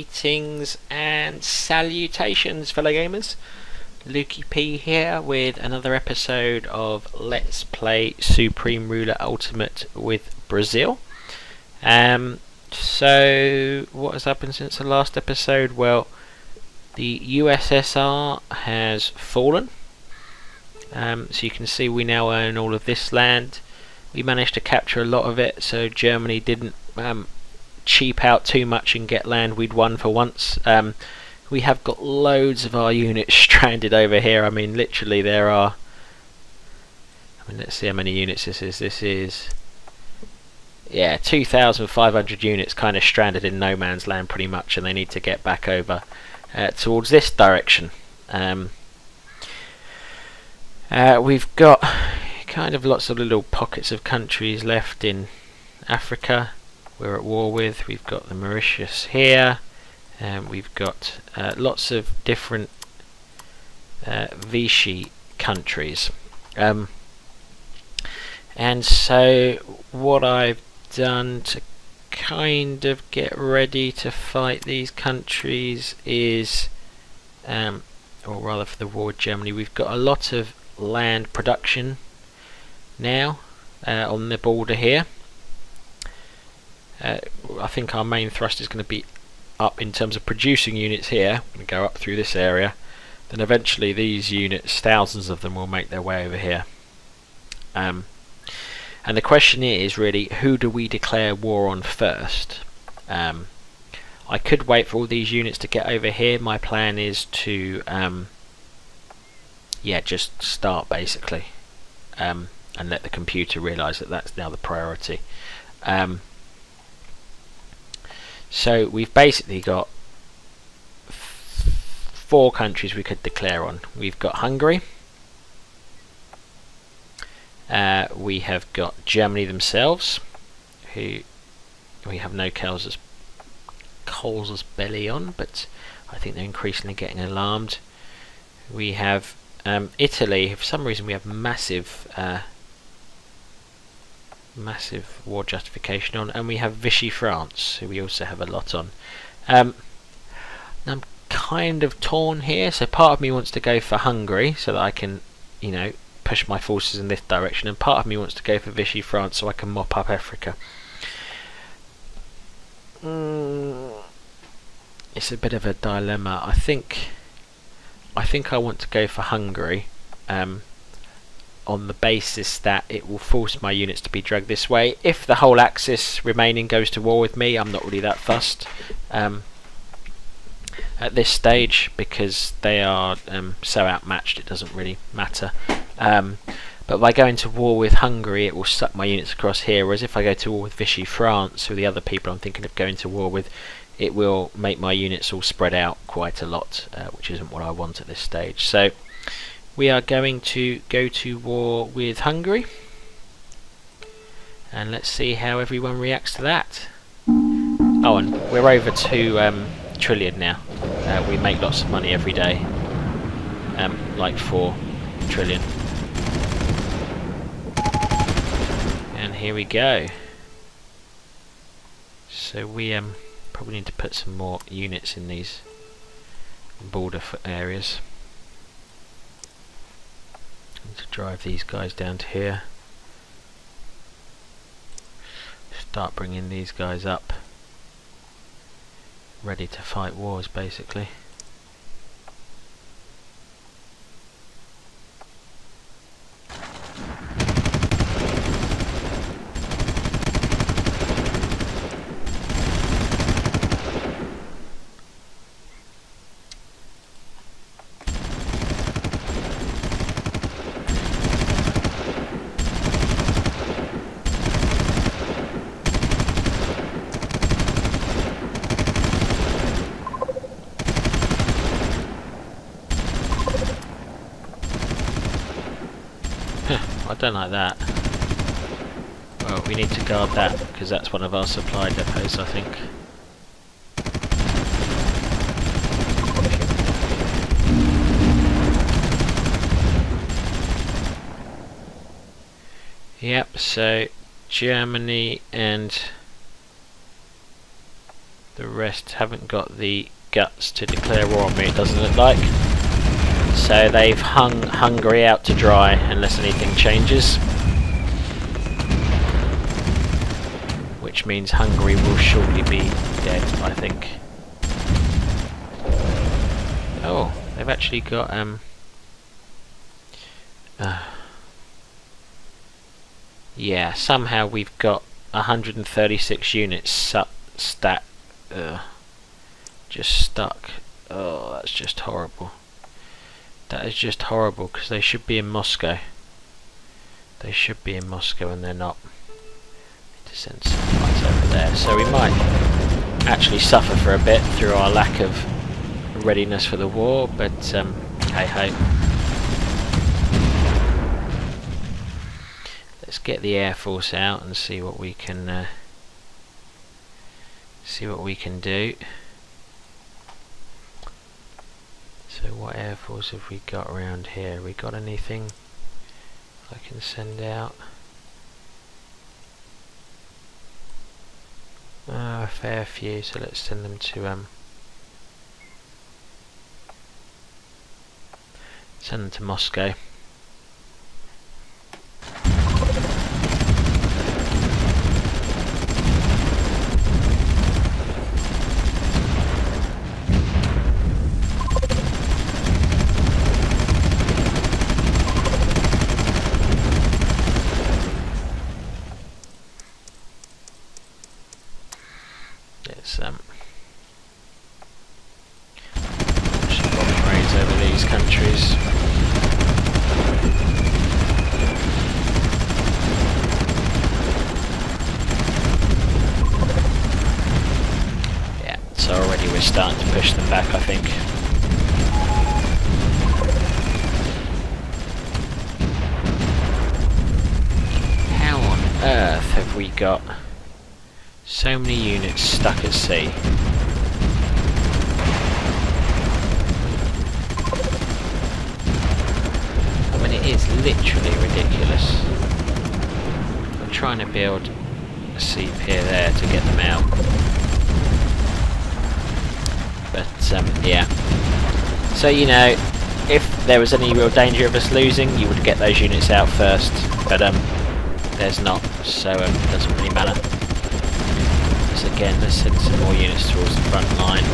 Greetings and salutations, fellow gamers. Lukey P here with another episode of Let's Play Supreme Ruler Ultimate with Brazil. So what has happened since the last episode? Well, the USSR has fallen. So you can see we now own all of this land. We managed to capture a lot of it, so Germany didn't cheap out too much and get land we'd won for once. We have got loads of our units stranded over here. I mean, literally there are, let's see how many units this is. This is, yeah, 2,500 units kind of stranded in no man's land pretty much, and they need to get back over towards this direction. We've got kind of lots of little pockets of countries left in Africa we're at war with. We've got the Mauritius here, we've got lots of different Vichy countries, and so what I've done to kind of get ready to fight these countries is, or rather for the war with Germany, we've got a lot of land production now on the border here. I think our main thrust is going to be up in terms of producing units here. I'm going to go up through this area, then eventually these units, thousands of them, will make their way over here. And the question is really, who do we declare war on first? I could wait for all these units to get over here. My plan is to just start basically, and let the computer realise that that's now the priority. So we've basically got 4 countries we could declare on. We've got Hungary, we have got Germany themselves, who we have no casus belli on, but I think they're increasingly getting alarmed. We have Italy. For some reason we have massive war justification on, and we have Vichy France, who we also have a lot on. I'm kind of torn here, so part of me wants to go for Hungary so that I can, push my forces in this direction, and part of me wants to go for Vichy France so I can mop up Africa. It's a bit of a dilemma. I think I want to go for Hungary, on the basis that it will force my units to be dragged this way. If the whole Axis remaining goes to war with me, I'm not really that fussed at this stage, because they are so outmatched it doesn't really matter. But by going to war with Hungary, it will suck my units across here, whereas if I go to war with Vichy France, who are the other people I'm thinking of going to war with, it will make my units all spread out quite a lot, which isn't what I want at this stage. So we are going to go to war with Hungary, and let's see how everyone reacts to that. Oh, and we're over 2 trillion now. We make lots of money every day, like 4 trillion. And here we go. So we probably need to put some more units in these border areas to drive these guys down to here. Start bringing these guys up, ready to fight wars basically. I don't like that. Well, we need to guard that, because that's one of our supply depots, I think. Yep, so Germany and The rest haven't got the guts to declare war on me, it doesn't look like. So they've hung Hungary out to dry unless anything changes. Which means Hungary will surely be dead, I think. Oh, they've actually got yeah, somehow we've got 136 units just stuck. Oh, that's just horrible. That is just horrible, because they should be in Moscow. They should be in Moscow and they're not. Need to send some flights over there. So we might actually suffer for a bit through our lack of readiness for the war, but hey ho. Let's get the Air Force out and see what we can do. So what Air Force have we got around here? We got anything I can send out? A fair few, so let's send them to Moscow. Let's some bombing raids over these countries. Yeah, so already we're starting to push them back, I think. How on earth have we got so many units stuck at sea? I mean, it is literally ridiculous. I'm trying to build a sea pier there to get them out. But yeah. So, you know, if there was any real danger of us losing, you would get those units out first. But there's not, so it doesn't really matter. Again, let's send some more units towards the front line.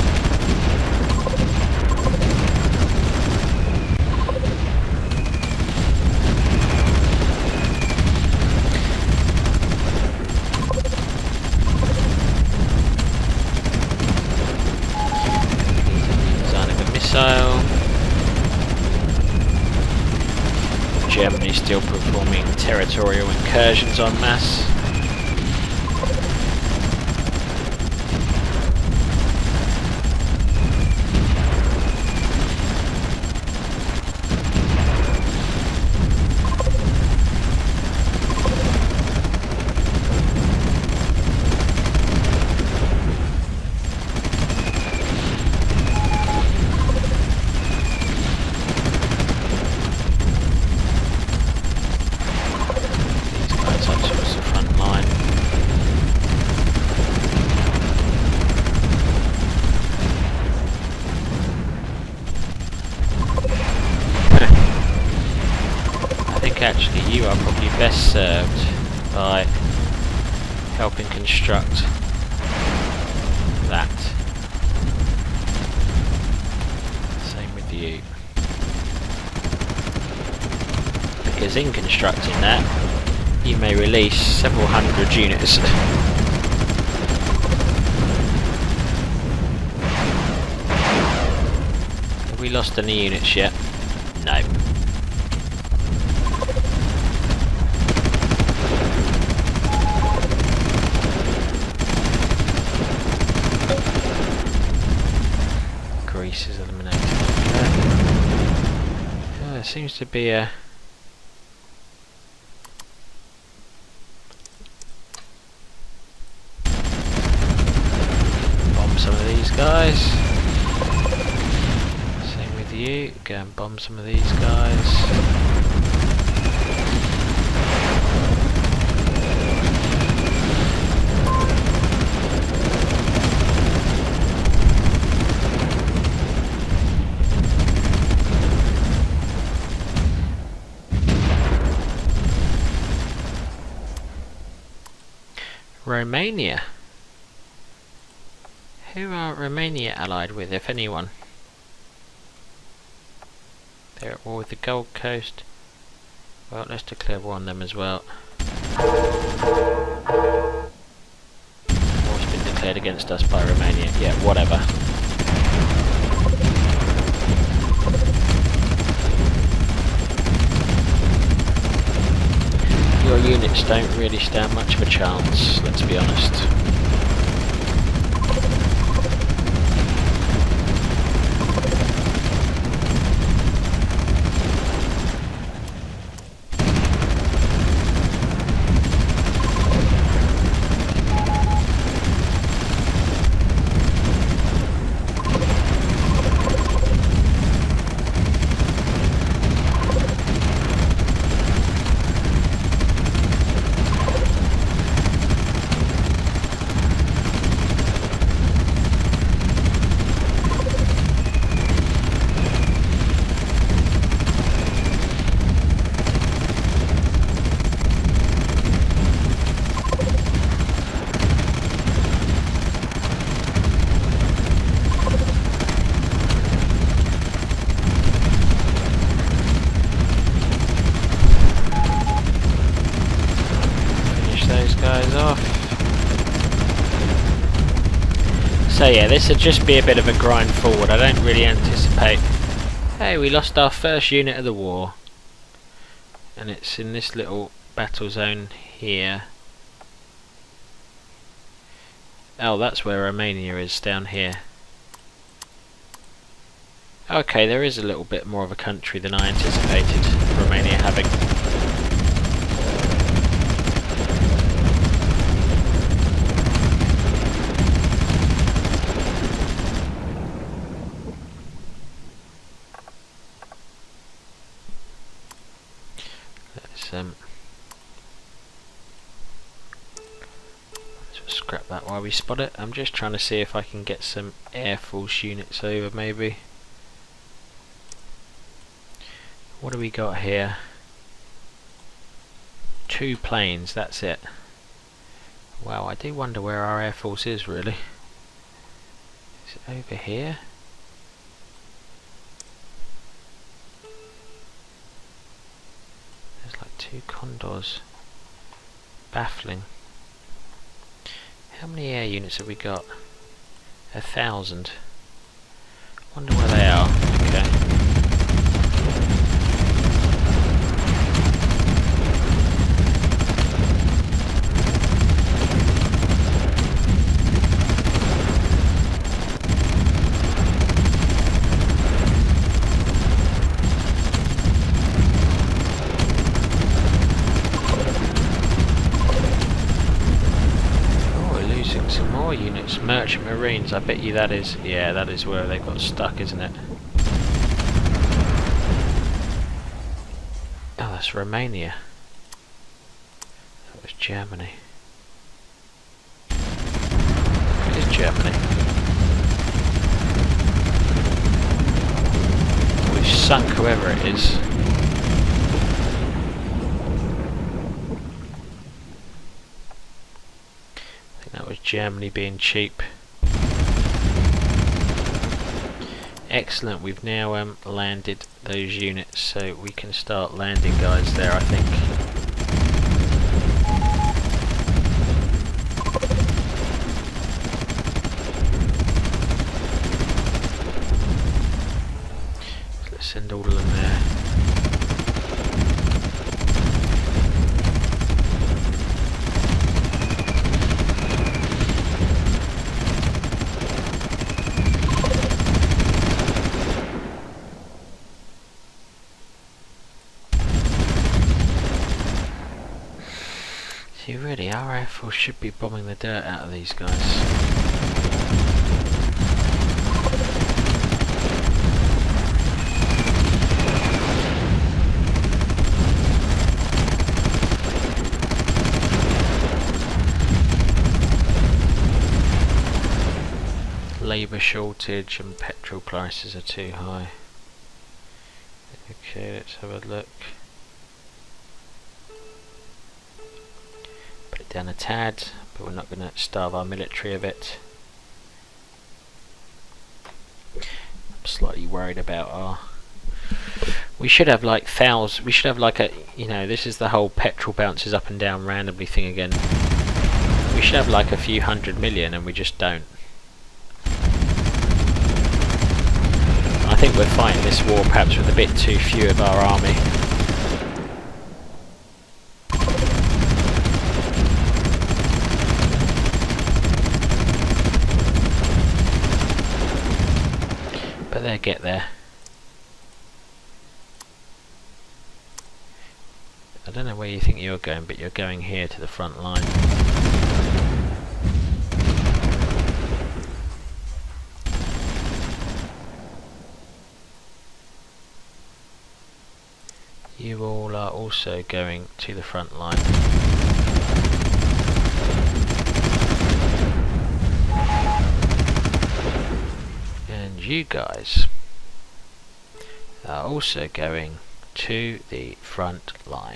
Design of a missile. Germany still performing territorial incursions en masse. Actually, you are probably best served by helping construct that. Same with you. Because in constructing that, you may release several hundred units. Have we lost any units yet? No. Greece is eliminated. There seems to be a bomb some of these guys. Same with you. Go and bomb some of these guys. Romania. Who are Romania allied with, if anyone? They're at war with the Gold Coast. Well, let's declare war on them as well. War's been declared against us by Romania. Yeah, whatever. Your units don't really stand much of a chance, let's be honest. So yeah, this would just be a bit of a grind forward. I don't really anticipate... Hey, we lost our first unit of the war. And it's in this little battle zone here. Oh, that's where Romania is, down here. Okay, there is a little bit more of a country than I anticipated Romania having. Let's scrap that while we spot it. I'm just trying to see if I can get some Air Force units over, maybe. What do we got here? 2 planes, that's it. Wow, I do wonder where our Air Force is, really. Is it over here? There's like 2 Condors. Baffling. How many air units have we got? 1,000. Wonder where they are. Okay. Units, merchant marines, I bet you that is, yeah, that is where they got stuck, isn't it? Oh, that's Romania. That was Germany. It is Germany. We've sunk whoever it is. That was Germany being cheap. Excellent, we've now landed those units, so we can start landing guys there, I think. So let's send all of them there. See, really, our Air Force should be bombing the dirt out of these guys. Labour shortage and petrol prices are too high. Okay, let's have a look. it down a tad, but we're not going to starve our military of it. I'm slightly worried about our... We should have like thousands. We should have like a, you know, this is the whole petrol bounces up and down randomly thing again. We should have like a few 100 million, and we just don't. I think we're fighting this war perhaps with a bit too few of our army. But they'll get there. I don't know where you think you're going, but you're going here to the front line. You all are also going to the front line. And you guys are also going to the front line.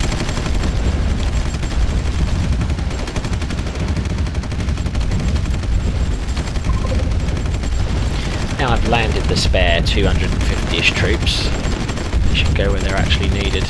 Now I've landed the spare 250-ish troops. They should go where they're actually needed.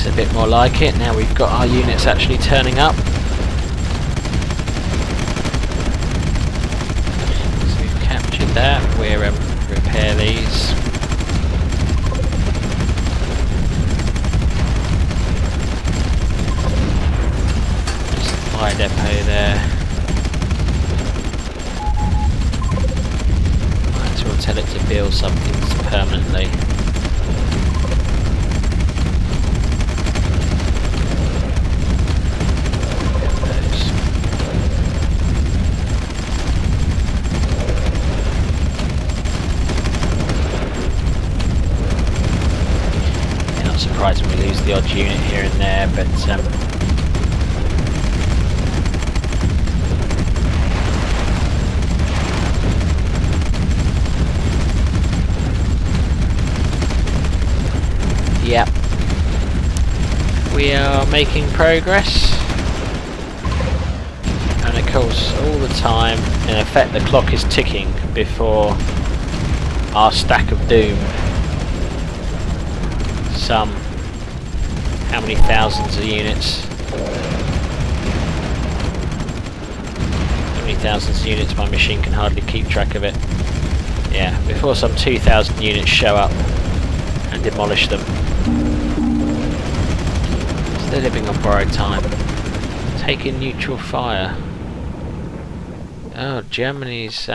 A bit more like it. Now we've got our units actually turning up. So we've captured that. We'll repair these. Supply depot there. Right, so we'll tell it to build something permanently. Surprising we lose the odd unit here and there, but yeah, we are making progress, and of course all the time in effect the clock is ticking before our stack of doom. Some, how many thousands of units? How many thousands of units? My machine can hardly keep track of it. Yeah, before some 2,000 units show up and demolish them. So they're living on borrowed time. Taking neutral fire. Oh, Germany's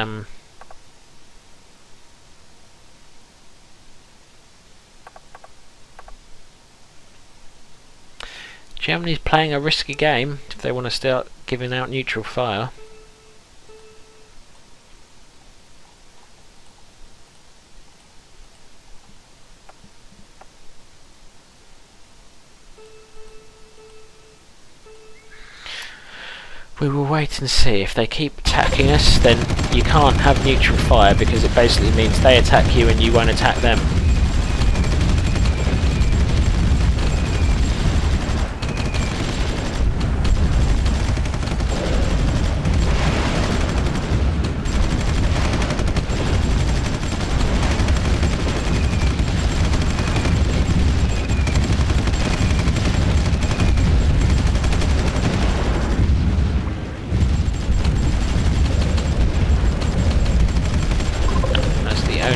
Germany's playing a risky game if they want to start giving out neutral fire. We will wait and see. If they keep attacking us, then you can't have neutral fire because it basically means they attack you and you won't attack them.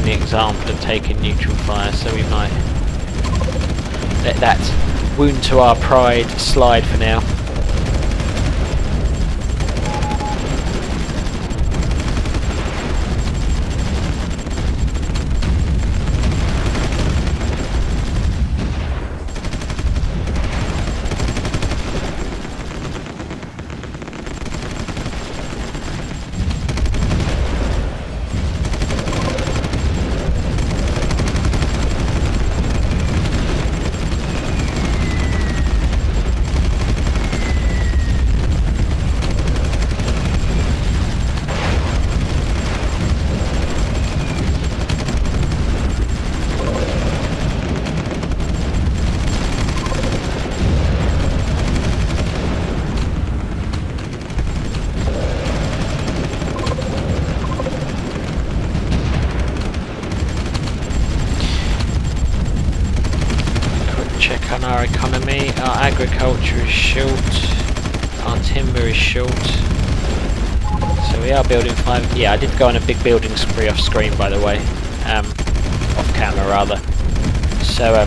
Example of taking neutral fire, so we might let that wound to our pride slide for now. on our economy. Our agriculture is short. Our timber is short. So we are building 5. Yeah, I did go on a big building spree off screen, by the way. Off camera rather. So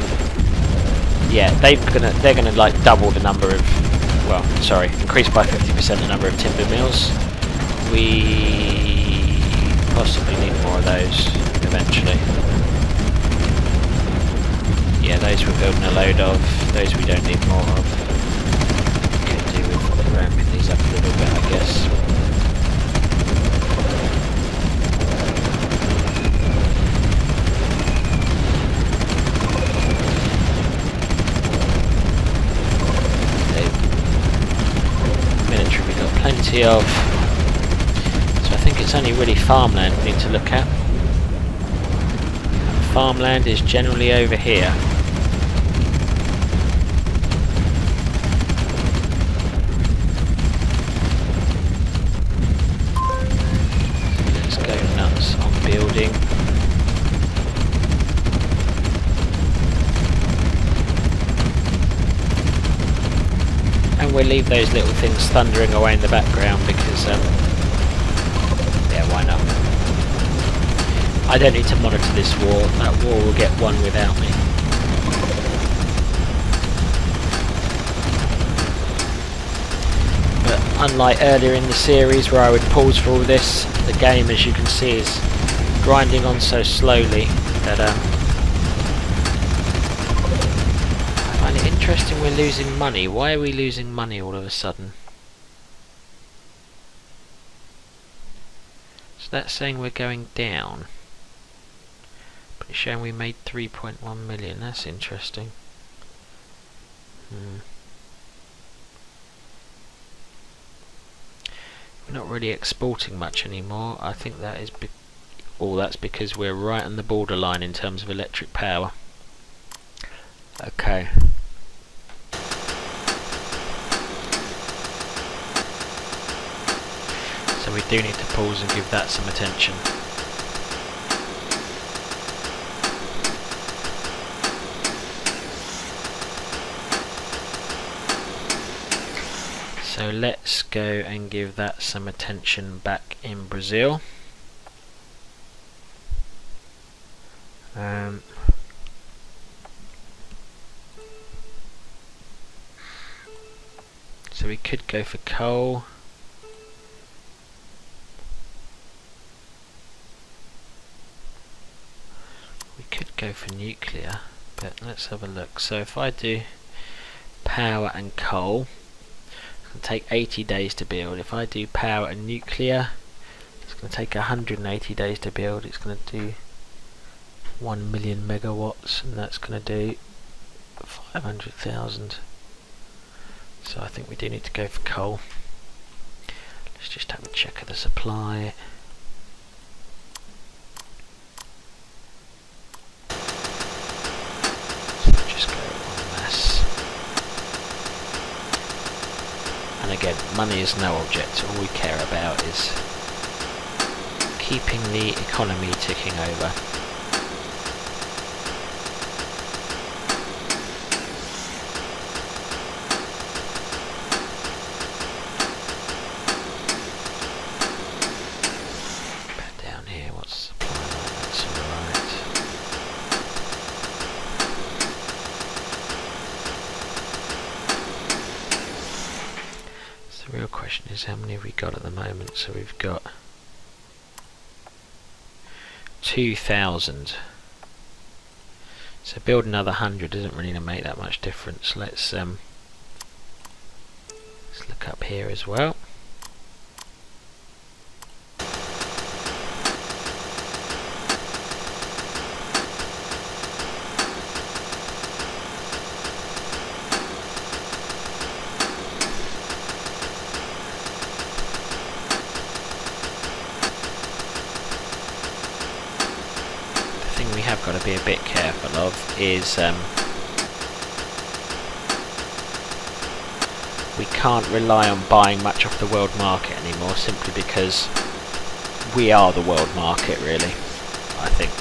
yeah, they're gonna like double the number of, well, sorry, increase by 50% the number of timber mills. We possibly need more of those eventually. Yeah, those we're building a load of. Those we don't need more of. Could do with ramping these up a little bit, I guess. Plenty of, so I think it's only really farmland we need to look at. Farmland is generally over here. So let's go nuts on building. And we'll leave those little things thundering away in the background because, yeah, why not? I don't need to monitor this war. That war will get won without me. But unlike earlier in the series where I would pause for all this, the game, as you can see, is grinding on so slowly that interesting, we're losing money. Why are we losing money all of a sudden? So that's saying we're going down. But it's showing we made 3.1 million. That's interesting. We're not really exporting much anymore. I think that is that's because we're right on the borderline in terms of electric power. Okay. So we do need to pause and give that some attention. So let's go and give that some attention back in Brazil. So we could go for coal. We could go for nuclear, but let's have a look. So if I do power and coal, it's going to take 80 days to build. If I do power and nuclear, it's going to take 180 days to build. It's going to do 1 million megawatts, and that's going to do 500,000. So I think we do need to go for coal. Let's just have a check of the supply. So just go en masse. And again, money is no object. All we care about is keeping the economy ticking over. The real question is how many have we got at the moment? So we've got 2,000. So build another 100 isn't really going to make that much difference. Let's look up here as well. We have got to be a bit careful of is we can't rely on buying much off the world market anymore, simply because we are the world market, really, I think.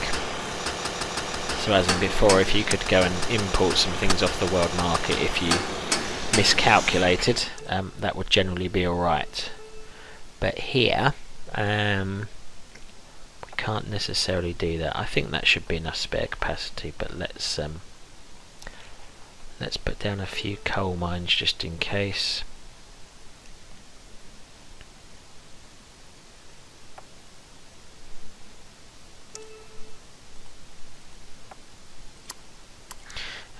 So as in before, if you could go and import some things off the world market if you miscalculated, that would generally be alright. But here, we can't necessarily do that. I think that should be enough spare capacity, but let's put down a few coal mines just in case.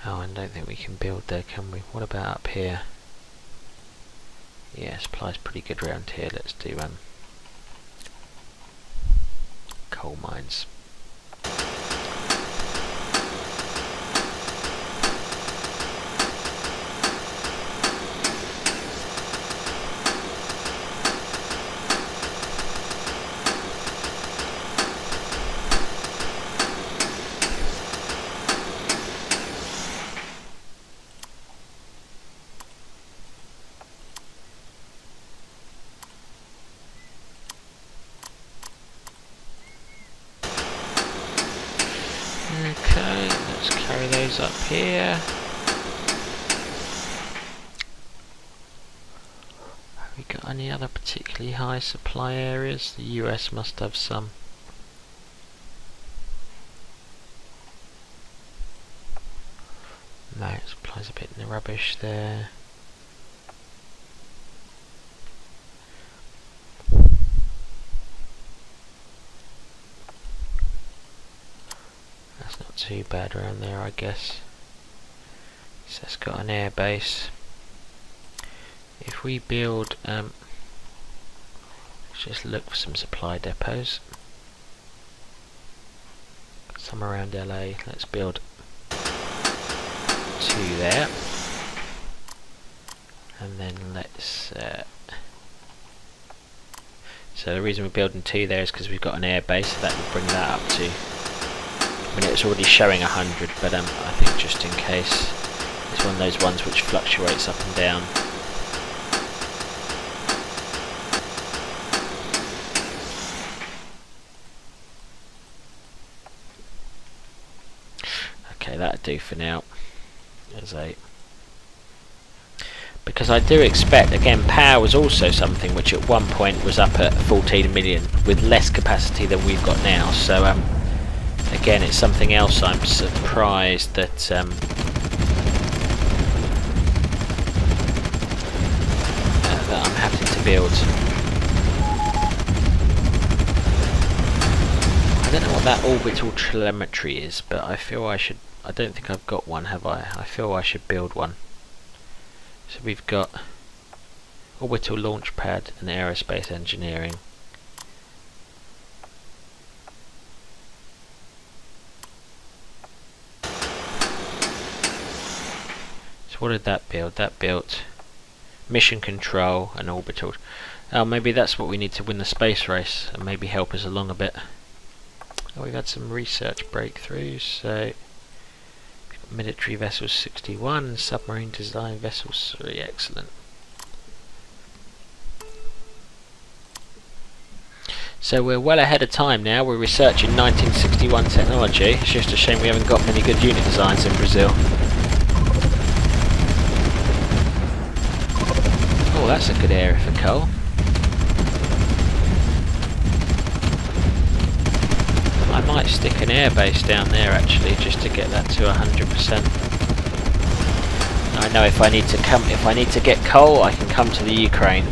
Oh, I don't think we can build there, can we? What about up here? Yeah, supply's pretty good around here. Let's do coal mines. Okay, let's carry those up here. Have we got any other particularly high supply areas? The US must have some. No, supply's a bit in the rubbish there. That's not too bad around there, I guess. So it's got an air base. If we build, let's just look for some supply depots. Some around LA. Let's build 2 there, and then let's. So the reason we're building 2 there is because we've got an air base, so that will bring that up to. I mean, it's already showing 100, but I think just in case, it's one of those ones which fluctuates up and down. Okay, that'll do for now. As because I do expect, again, power was also something which at one point was up at 14 million with less capacity than we've got now. So again, it's something else I'm surprised that that I'm having to build. I don't know what that orbital telemetry is, but I feel I should. I don't think I've got one, have I? I feel I should build one. So we've got orbital launch pad and aerospace engineering. So what did that build? That built mission control and orbital. Oh, maybe that's what we need to win the space race and maybe help us along a bit. Oh, we've had some research breakthroughs. So military vessels 61, submarine design vessels 3, excellent. So we're well ahead of time now. We're researching 1961 technology. It's just a shame we haven't got many good unit designs in Brazil. Oh, that's a good area for coal. I might stick an airbase down there actually, just to get that to 100%. I know if I need to get coal, I can come to the Ukraine.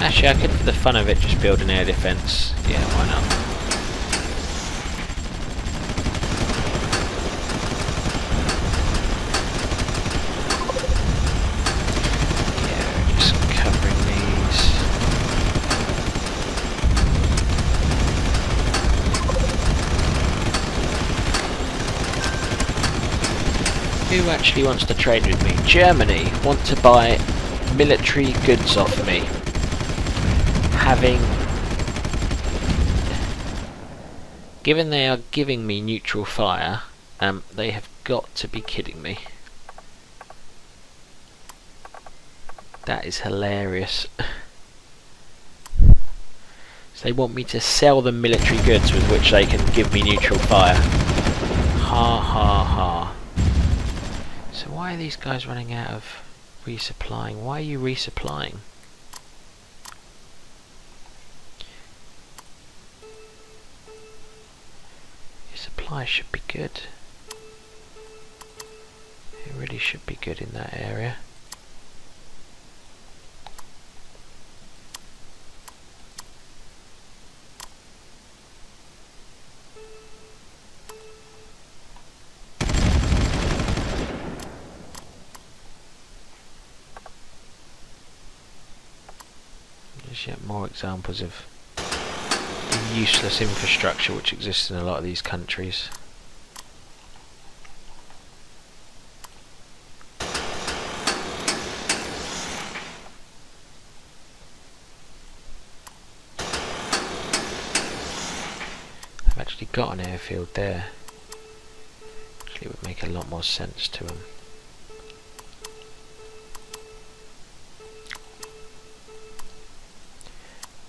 Actually, I could, for the fun of it, just build an air defence. Yeah, why not? Yeah, we're just covering these. Who actually wants to trade with me? Germany want to buy military goods off me. Given they are giving me neutral fire, they have got to be kidding me. That is hilarious. So they want me to sell them military goods with which they can give me neutral fire. Ha ha ha. So why are these guys running out of resupplying? Why are you resupplying? Your supply should be good. It really should be good in that area. There's yet more examples of the useless infrastructure which exists in a lot of these countries. I've actually got an airfield there. Actually, it would make a lot more sense to them.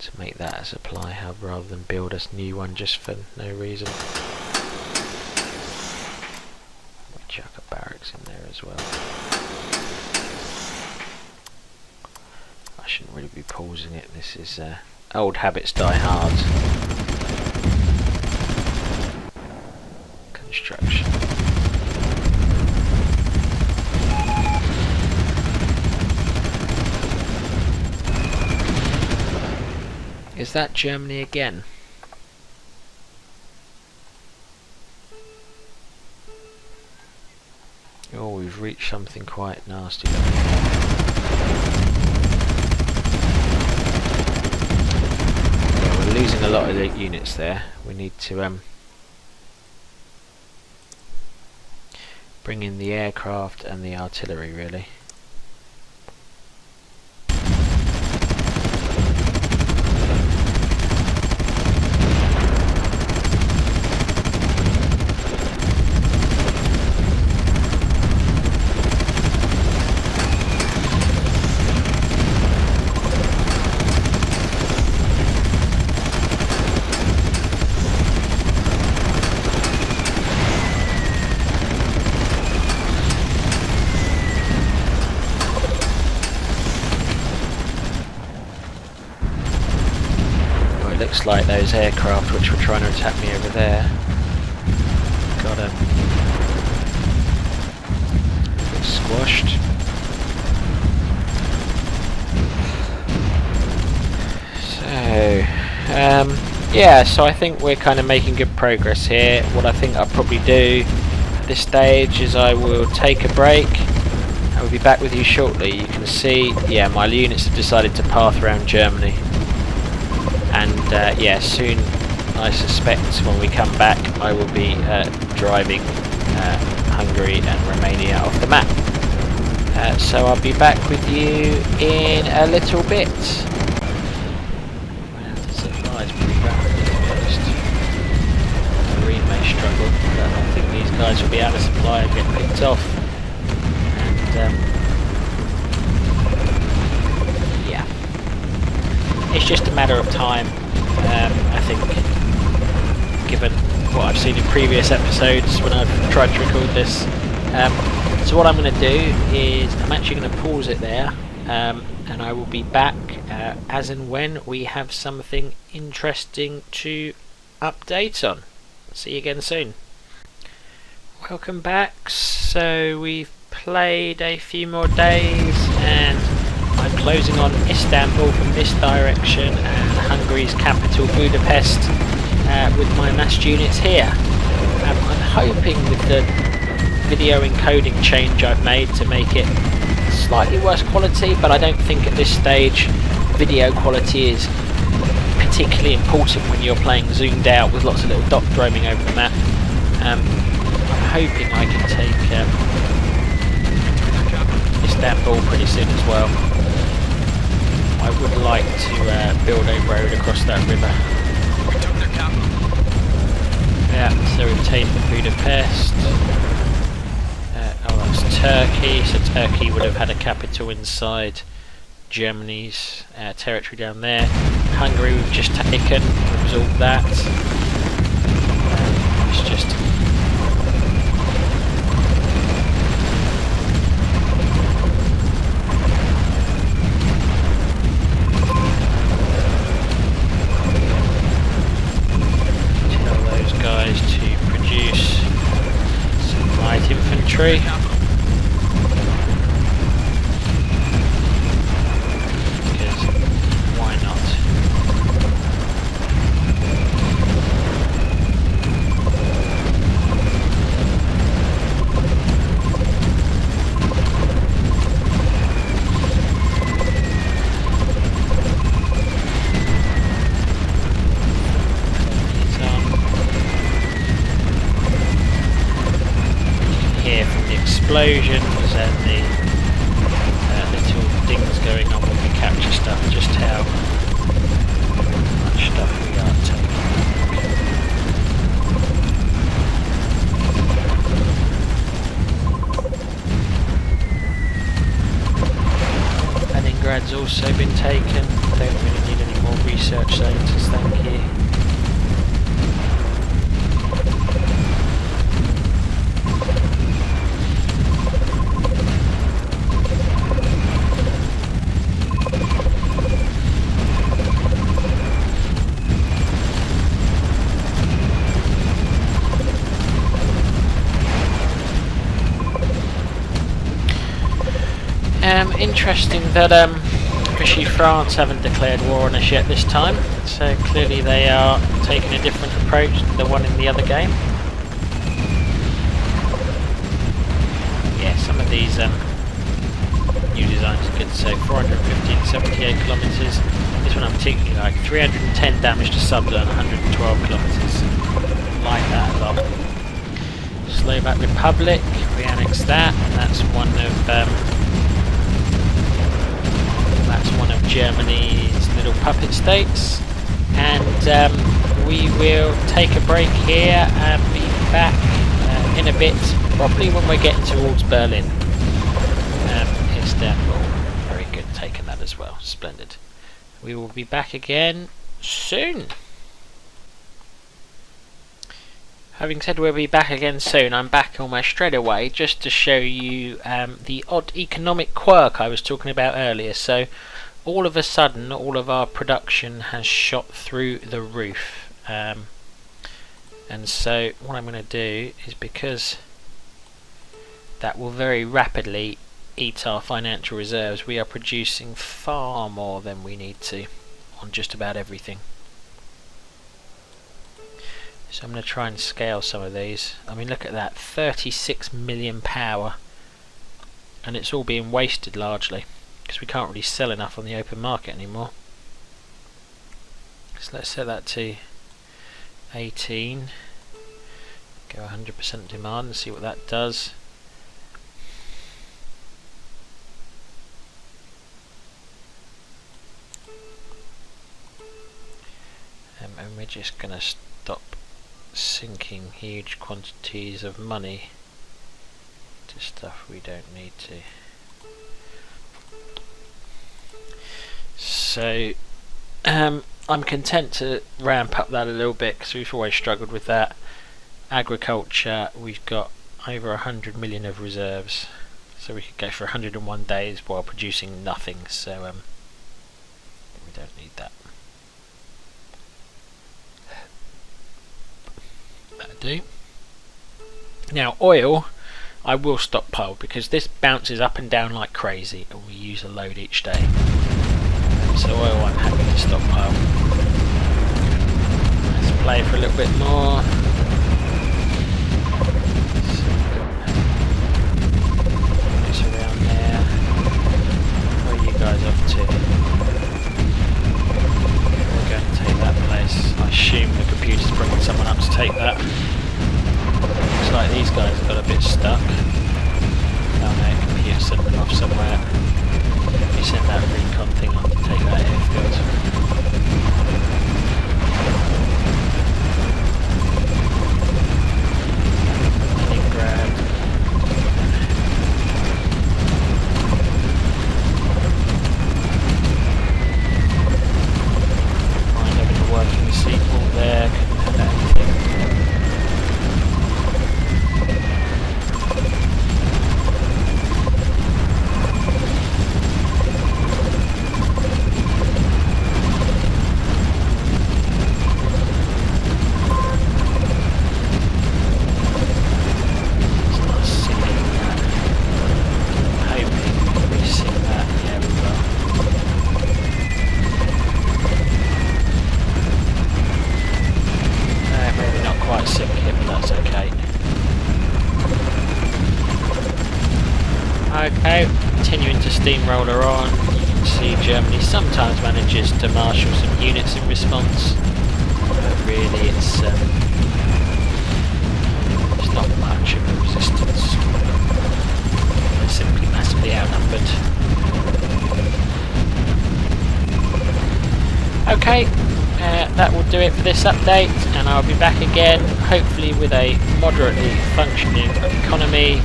To make that a supply hub rather than build us a new one just for no reason. We chuck a barracks in there as well. I shouldn't really be pausing it. This is old habits die hard. Construction. Is that Germany again? Oh, we've reached something quite nasty. Yeah, we're losing a lot of the units there. We need to bring in the aircraft and the artillery, really. Looks like those aircraft which were trying to attack me over there got squashed. So yeah, so I think we're kind of making good progress here. What I think I'll probably do at this stage is I will take a break. I will be back with you shortly. You can see, yeah, my units have decided to path around Germany. And yeah, soon I suspect when we come back I will be driving Hungary and Romania off the map. So I'll be back with you in a little bit. Well, the supply's pretty rapid, to be honest. Marine may struggle, but I think these guys will be out of supply and get picked off. And yeah. It's just a matter of time, I think, given what I've seen in previous episodes when I've tried to record this. So what I'm going to do is I'm actually going to pause it there, and I will be back as and when we have something interesting to update on. See you again soon. Welcome back. So we've played a few more days and I'm closing on Istanbul from this direction and Hungary's capital Budapest with my massed units here. I'm hoping with the video encoding change I've made to make it slightly worse quality, but I don't think at this stage video quality is particularly important when you're playing zoomed out with lots of little dots roaming over the map. I'm hoping I can take fairly soon as well. I would like to build a road across that river. We took their capital. Yeah, so we've taken Budapest. Oh, that's Turkey. So Turkey would have had a capital inside Germany's territory down there. Hungary we've just taken, absorbed that. It's just tell those guys to produce some light infantry. Explosions and the little things going on when we capture stuff, just how much stuff we are taking. Leningrad's also been taken. Don't really need any more research centres, thank you. Interesting that Vichy France haven't declared war on us yet this time, so clearly they are taking a different approach to the one in the other game. Yeah, some of these new designs are good. So 450 and 78 kilometres. This one I particularly like. 310 damage to subs and 112 kilometres. Like that a lot. Slovak Republic, we annexed that, and that's one of Germany's little puppet states. And we will take a break here and be back in a bit, probably when we're getting towards Berlin. Istanbul, very good, taking that as well, splendid. We will be back again soon. Having said we'll be back again soon, I'm back almost straight away just to show you the odd economic quirk I was talking about earlier. So all of a sudden all of our production has shot through the roof, and so what I'm going to do is, because that will very rapidly eat our financial reserves, we are producing far more than we need to on just about everything. So I'm going to try and scale some of these. I mean, look at that, 36 million power, and it's all being wasted largely because we can't really sell enough on the open market anymore. So let's set that to 18, go 100% demand and see what that does. And we're just going to stop sinking huge quantities of money to stuff we don't need to. So I'm content to ramp up that a little bit because we've always struggled with that. Agriculture, we've got over 100 million of reserves, so we could go for 101 days while producing nothing, so we don't need that. That'll do. Now oil I will stockpile because this bounces up and down like crazy and we use a load each day. So oil I'm happy to stockpile. Let's play for a little bit more. It's around there. Where are you guys off to? We're going to take that place. I assume the computer's bringing someone up to take that. Looks like these guys have got a bit stuck. Oh no, computer sent them off somewhere. Okay, continuing to steamroller on. You can see Germany sometimes manages to marshal some units in response, but really it's not much of a resistance. They're simply massively outnumbered. Okay, that will do it for this update, and I'll be back again, hopefully with a moderately functioning economy.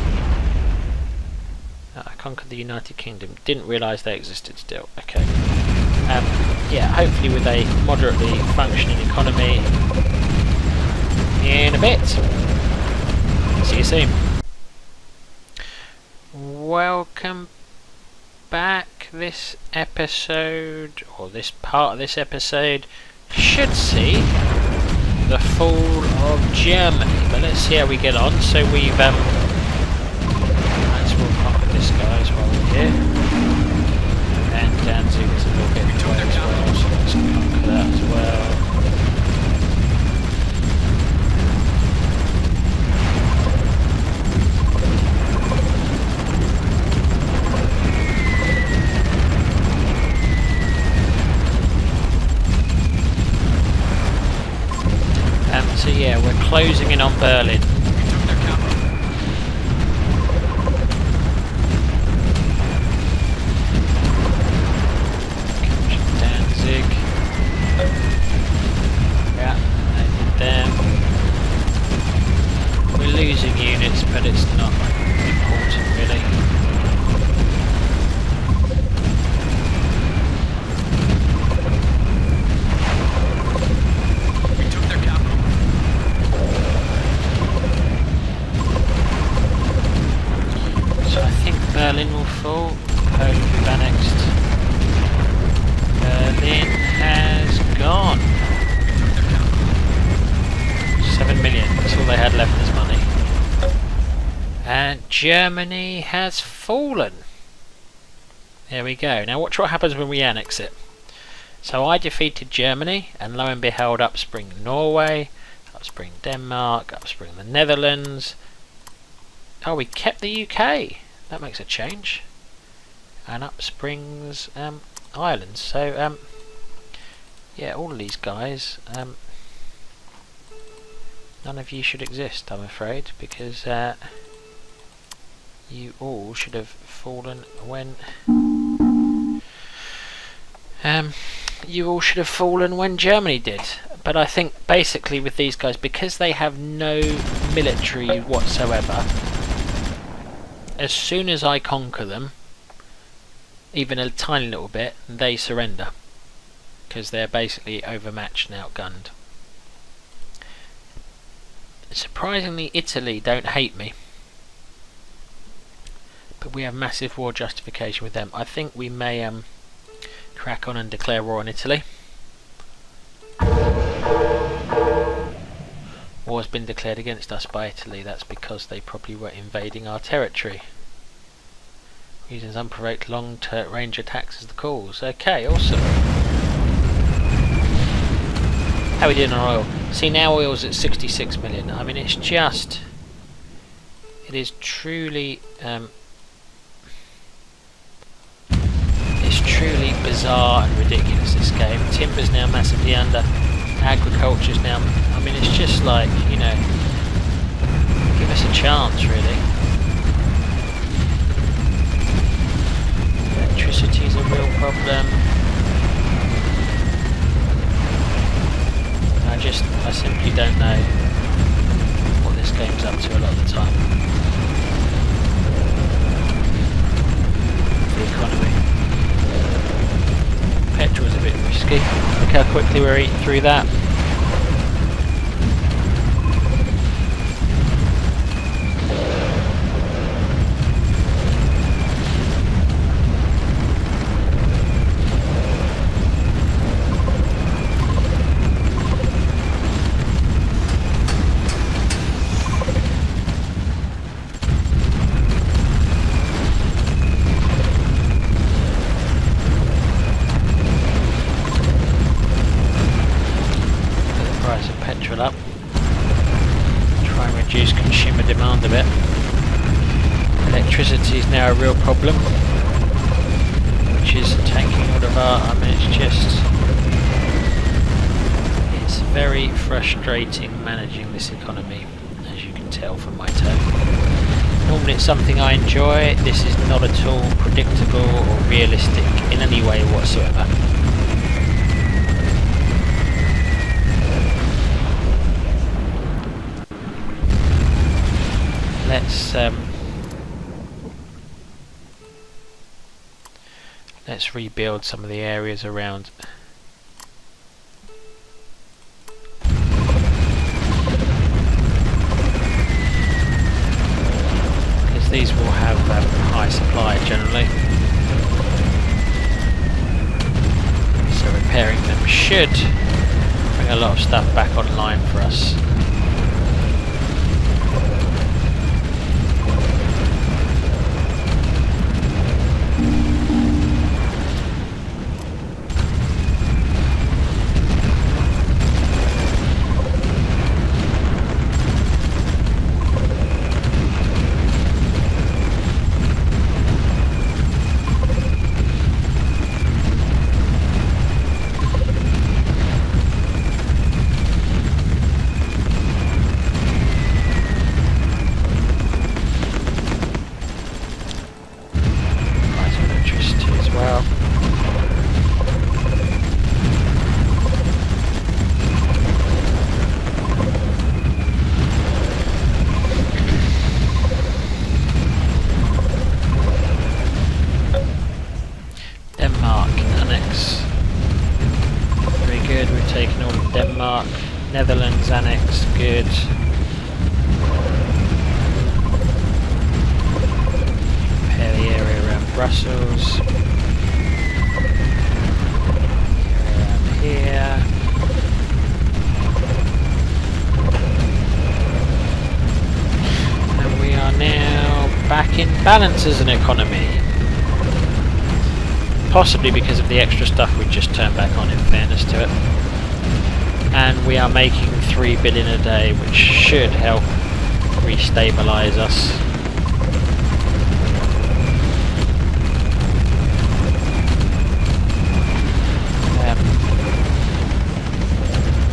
I conquered the United Kingdom. Didn't realise they existed still. Okay. Yeah, hopefully with a moderately functioning economy in a bit. See you soon. Welcome back. This episode, or this part of this episode, should see the fall of Germany. But let's see how we get on. So we've let's we'll conquer this guys while we're here. And Danzig is a little bit away as well, so let's conquer that as well. So yeah, we're closing in on Berlin. Danzig. Yeah, I did them. We're losing units, but it's not important really. Berlin will fall. Poland will be annexed. Berlin has gone. 7 million. That's all they had left as money. And Germany has fallen. There we go. Now watch what happens when we annex it. So I defeated Germany, and lo and behold, upspring Norway, upspring Denmark, upspring the Netherlands. Oh, we kept the UK. That makes a change. And up springs Ireland. So yeah, all of these guys, none of you should exist, I'm afraid, because you all should have fallen when Germany did. But I think basically with these guys, because they have no military whatsoever, as soon as I conquer them, even a tiny little bit, they surrender. Because they're basically overmatched and outgunned. Surprisingly, Italy don't hate me. But we have massive war justification with them. I think we may crack on and declare war on Italy. War has been declared against us by Italy. That's because they probably were invading our territory, using unprovoked long-range attacks as the cause. Okay, awesome. How are we doing on oil? See, now oil's at 66 million. I mean, it's just... It is truly... it's truly bizarre and ridiculous, this game. Timber's now massively under. Agriculture's now... I mean, it's just like, you know... Give us a chance, really. Electricity's a real problem. I simply don't know what this game's up to a lot of the time. The economy. Petrol's a bit risky. Look how quickly we're eating through that. electricity is now a real problem, which is taking all of our, it's very frustrating managing this economy, as you can tell from my tone. Normally it's something I enjoy. This is not at all predictable or realistic in any way whatsoever. Let's rebuild some of the areas around. Because these will have high supply generally. So repairing them should bring a lot of stuff back online for us. Netherlands annex, good. Repair the area around Brussels. Around here. And we are now back in balance as an economy. Possibly because of the extra stuff we just turned back on, in fairness to it. And we are making 3 billion a day, which should help restabilize us.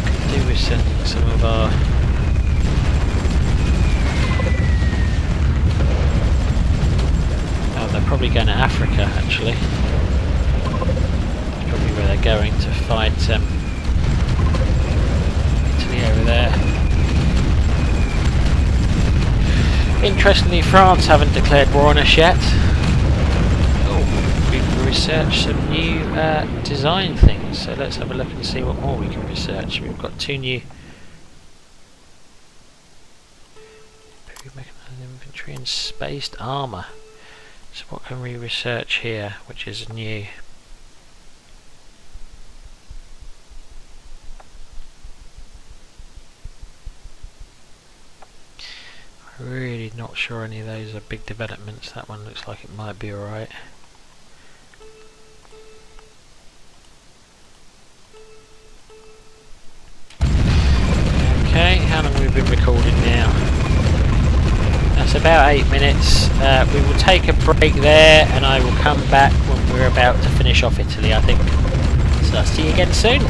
Could do with sending some of our they're probably going to Africa actually. That's probably where they're going to fight over there. Interestingly, France haven't declared war on us yet. Oh, we've researched some new design things, so let's have a look and see what more we can research. We've got 2 new infantry and spaced armour. So what can we research here, which is new? Really not sure any of those are big developments. That one looks like it might be alright. Okay, how long have we been recording now? That's about 8 minutes. We will take a break there and I will come back when we're about to finish off Italy, I think. So I'll see you again soon.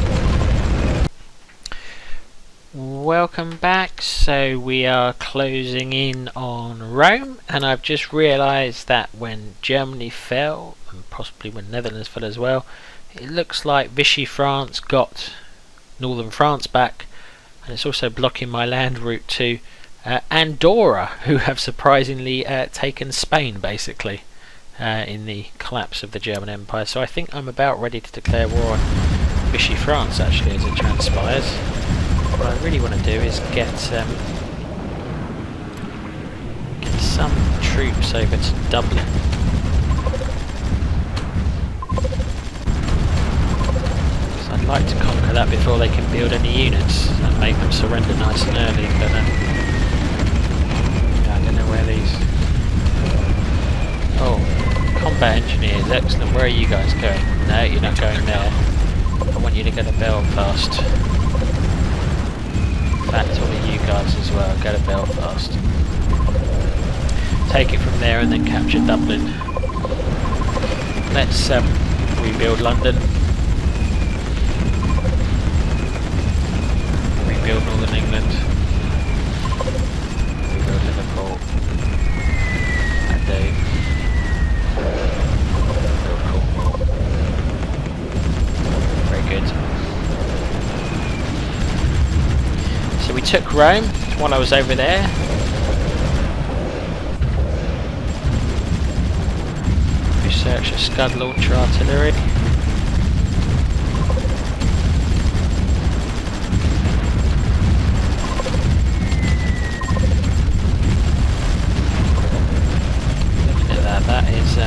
Welcome back. So we are closing in on Rome, and I've just realised that when Germany fell, and possibly when Netherlands fell as well, it looks like Vichy France got northern France back, and it's also blocking my land route to Andorra, who have surprisingly taken Spain basically in the collapse of the German Empire. So I think I'm about ready to declare war on Vichy France actually, as it transpires. What I really want to do is get some troops over to Dublin. Because I'd like to conquer that before they can build any units and make them surrender nice and early. But yeah, I don't know where these. Oh, combat engineers, excellent. Where are you guys going? No, you're not going there. I want you to go to Belfast. In fact, all of you guys as well, go to Belfast. take it from there and then capture Dublin. Let's rebuild London. Rebuild Northern England. Rebuild Liverpool. And rebuild Cornwall. Very good. So we took Rome while I was over there. Research a Scud launcher artillery. That is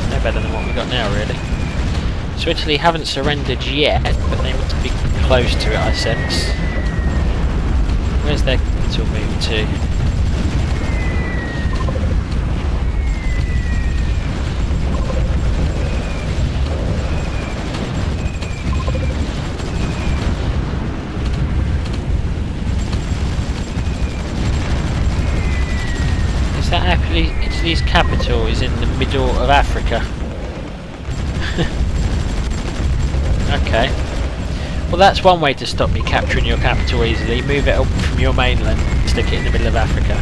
no better than what we got now, really. So Italy haven't surrendered yet, but they must be close to it, I sense. Where's their capital moving to? Is that Italy's capital is in the middle of Africa? Okay. Well, that's one way to stop me capturing your capital easily. Move it up from your mainland, stick it in the middle of Africa.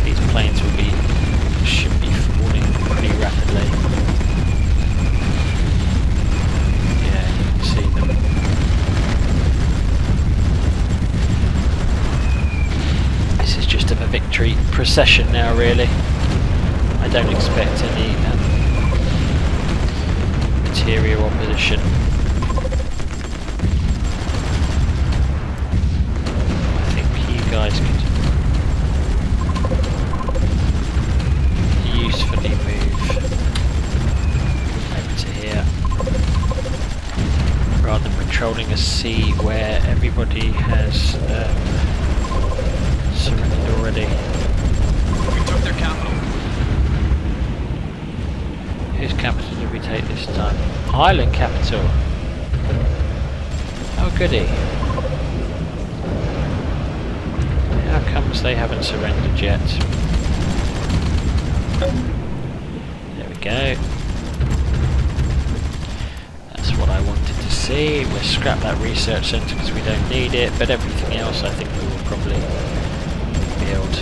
These planes should be falling pretty rapidly. Yeah, you can see them. This is just a victory procession now, really. I don't expect any material opposition. I think you guys could usefully move over to here rather than patrolling a sea where everybody has surrendered already. We took their capital. Whose capital did we take this time? Ireland capital. Oh goody. How comes they haven't surrendered yet? There we go. That's what I wanted to see. We'll scrap that research centre because we don't need it, but everything else I think we will probably build.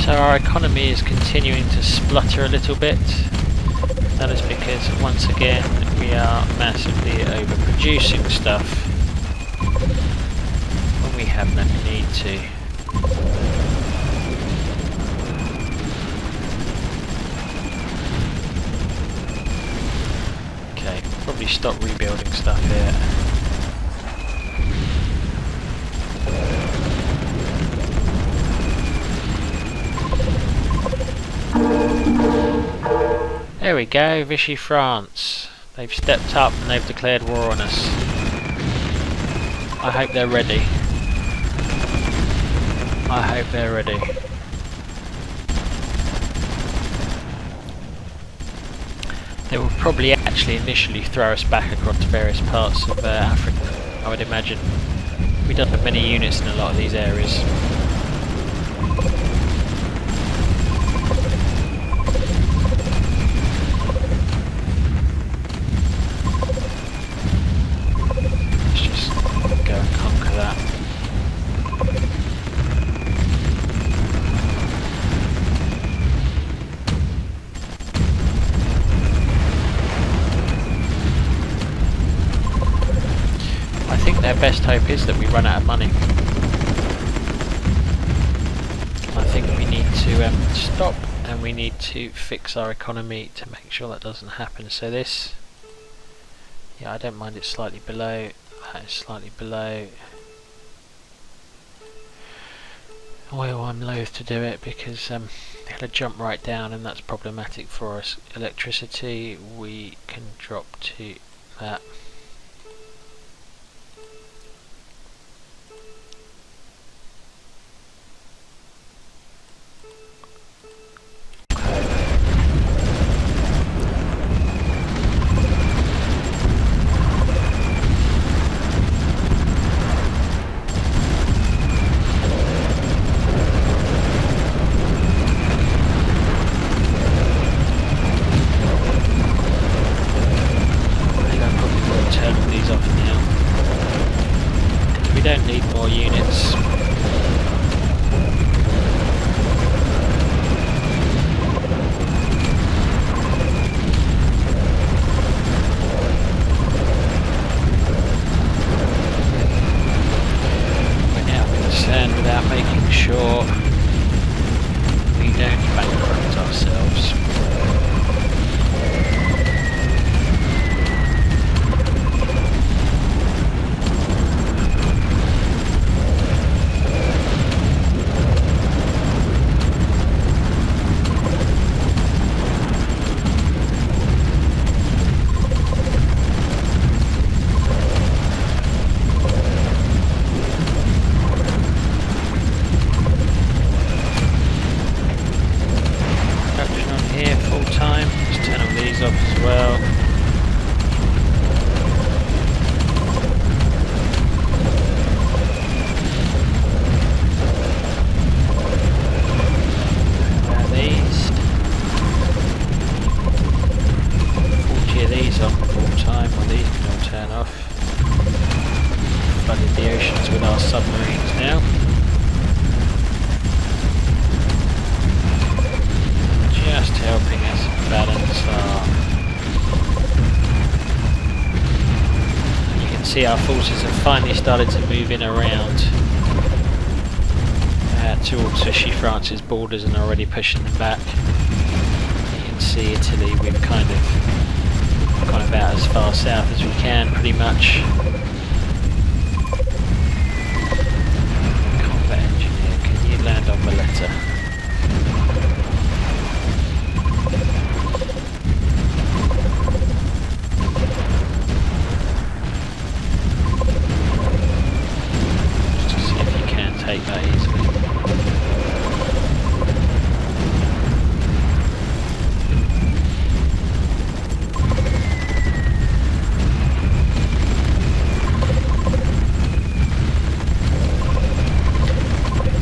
So our economy is continuing to splutter a little bit. That is because once again we are massively overproducing stuff when we have no need to. Okay, probably stop rebuilding stuff here. There we go, Vichy France. They've stepped up and they've declared war on us. I hope they're ready. I hope they're ready. They will probably actually initially throw us back across various parts of Africa, I would imagine. We don't have many units in a lot of these areas. Their best hope is that we run out of money. I think we need to stop and we need to fix our economy to make sure that doesn't happen. So this, yeah, I don't mind it slightly below, that is slightly below. Oil, I'm loath to do it because it'll jump right down and that's problematic for us. Electricity, we can drop to that. Don't need more units. We're now concerned without making sure we don't bankrupt ourselves. See, our forces have finally started to move in around towards Vichy France's borders and already pushing them back. You can see Italy, we've kind of gone about as far south as we can, pretty much. Combat engineer, can you land on Valletta? Take that easily.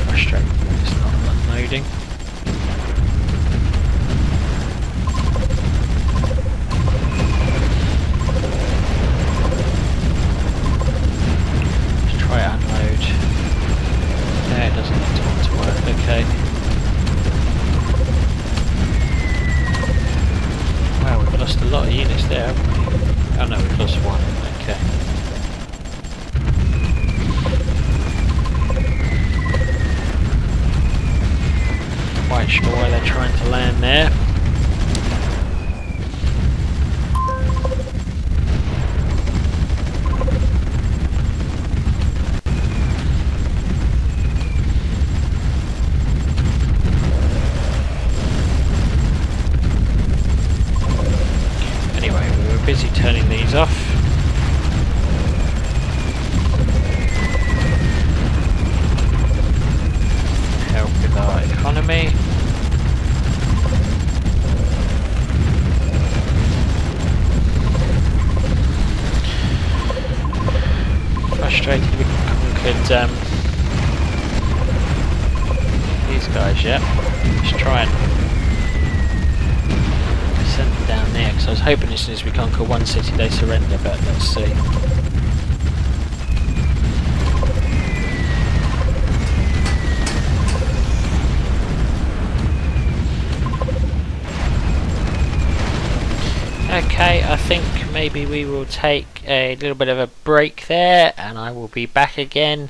Frustrating when it's not unloading. Let's try to unload. Yeah, it doesn't want to work, okay. Wow, we've lost a lot of units there, haven't we? Oh no, we've lost one, okay. Quite sure why they're trying to land there. Busy turning these off. Help with our economy. Frustrated we conquered these guys yet. Let's try and send them down there, because I was hoping as soon as we conquer one city they surrender, but let's see. Okay, I think maybe we will take a little bit of a break there, and I will be back again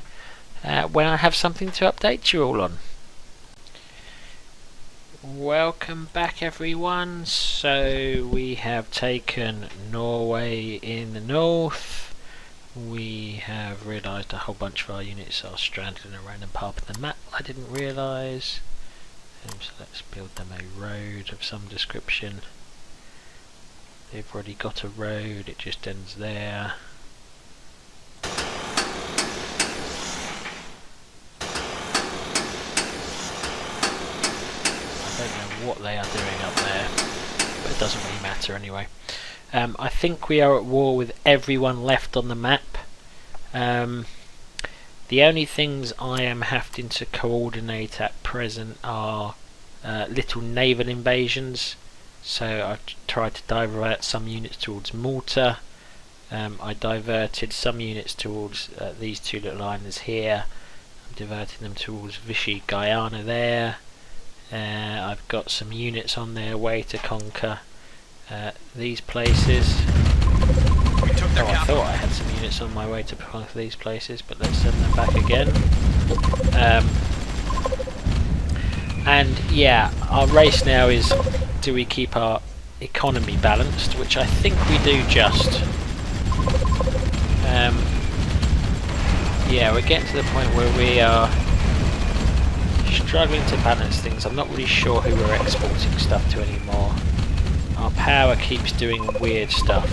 when I have something to update you all on. Welcome back everyone. So we have taken Norway in the north. We have realised a whole bunch of our units are stranded in a random part of the map I didn't realise. So let's build them a road of some description. They've already got a road, it just ends there. I don't know what they are doing up there, but it doesn't really matter anyway. I think we are at war with everyone left on the map. The only things I am having to coordinate at present are little naval invasions. So I've tried to divert some units towards Malta. I diverted some units towards these two little islands here. I'm diverting them towards Vichy Guyana there. I've got some units on their way to conquer these places. I thought I had some units on my way to conquer these places, but let's send them back again. And yeah, our race now is, do we keep our economy balanced, which I think we do just. Yeah, we're getting to the point where we are struggling to balance things. I'm not really sure who we're exporting stuff to anymore. Our power keeps doing weird stuff.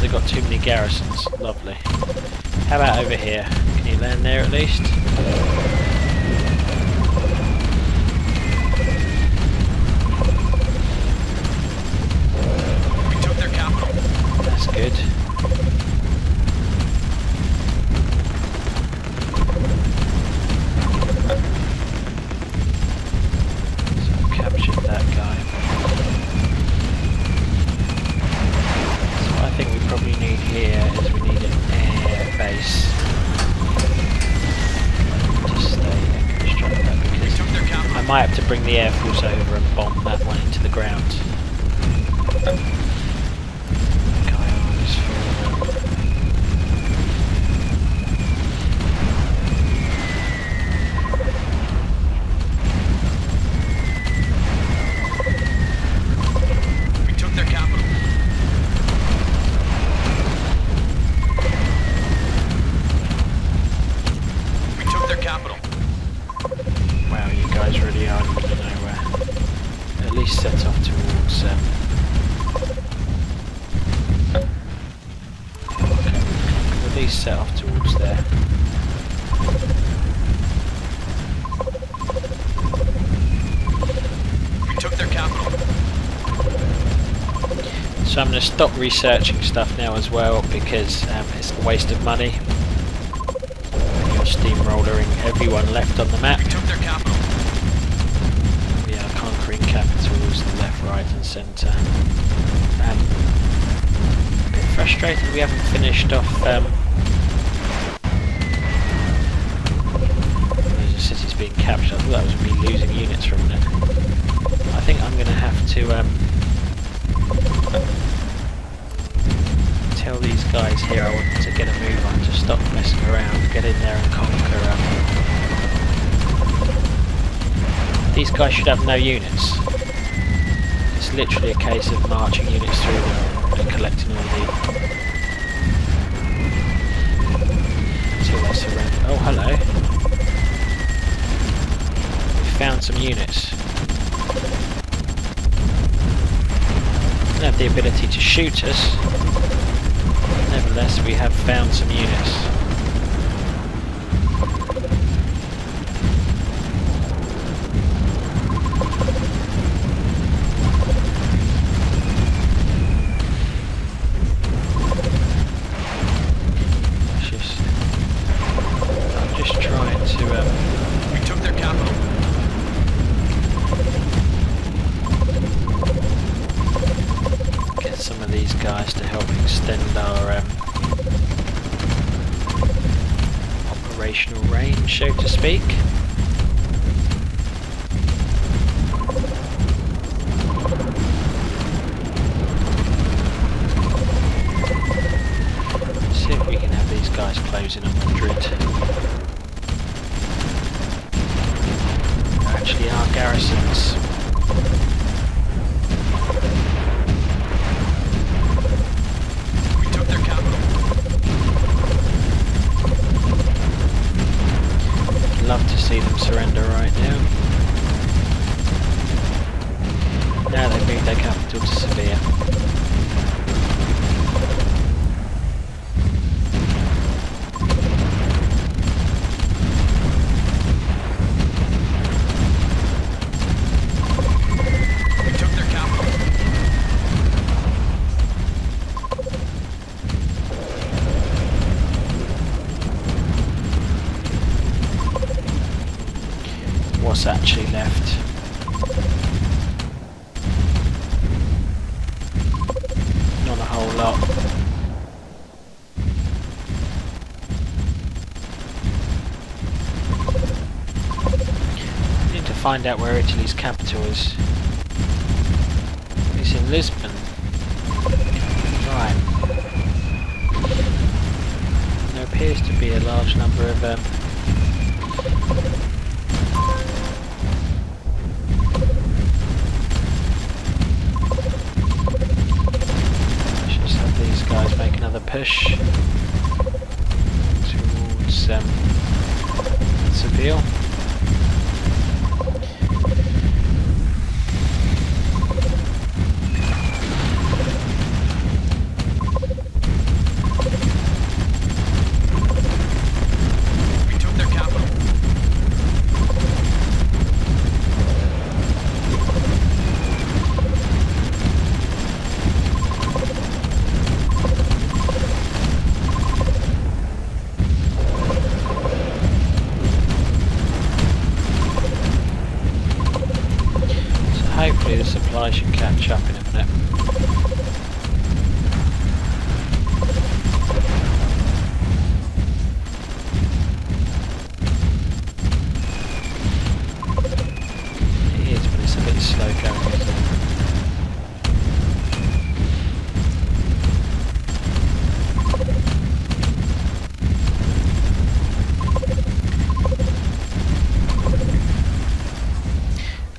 They've got too many garrisons. Lovely. How about over here? Can you land there at least? We took their capital. That's good. So I've captured that guy. I think we probably need here is we need an air base to stay and construct that, because I might have to bring the air force over and bomb that one into the ground. Guyana is full. We took their capital. Wow, you guys really are in the middle of nowhere. At least set off towards okay, we'll at least set off towards there. We took their capital. So I'm going to stop researching stuff now as well, because it's a waste of money. Steamrollering everyone left on the map. We took their capital. We are conquering capitals left, right and centre. A bit frustrated we haven't finished off those cities being captured. I thought that was me losing units from it. I think I'm going to have to tell these guys here I want to get a move on, to stop messing around, get in there and conquer. These guys should have no units. It's literally a case of marching units through them and collecting all the... until they surrender. Oh, hello. We found some units. They have the ability to shoot us. Nevertheless, we have found some units. I'm just trying to... We took their capital. get some of these guys to help range, so to speak. See if we can have these guys closing 100. There actually are garrisons. We took their capital. Love to see them surrender right now. Now they've moved their capital to Sevilla. We took their capital. What's actually left? Not a whole lot. I need to find out where Italy's capital is. It's in Lisbon. Right. There appears to be a large number of these guys make another push towards Seville. We took their capital. Hopefully the supply should catch up in a minute. It is, but it's a bit slow going, isn't it?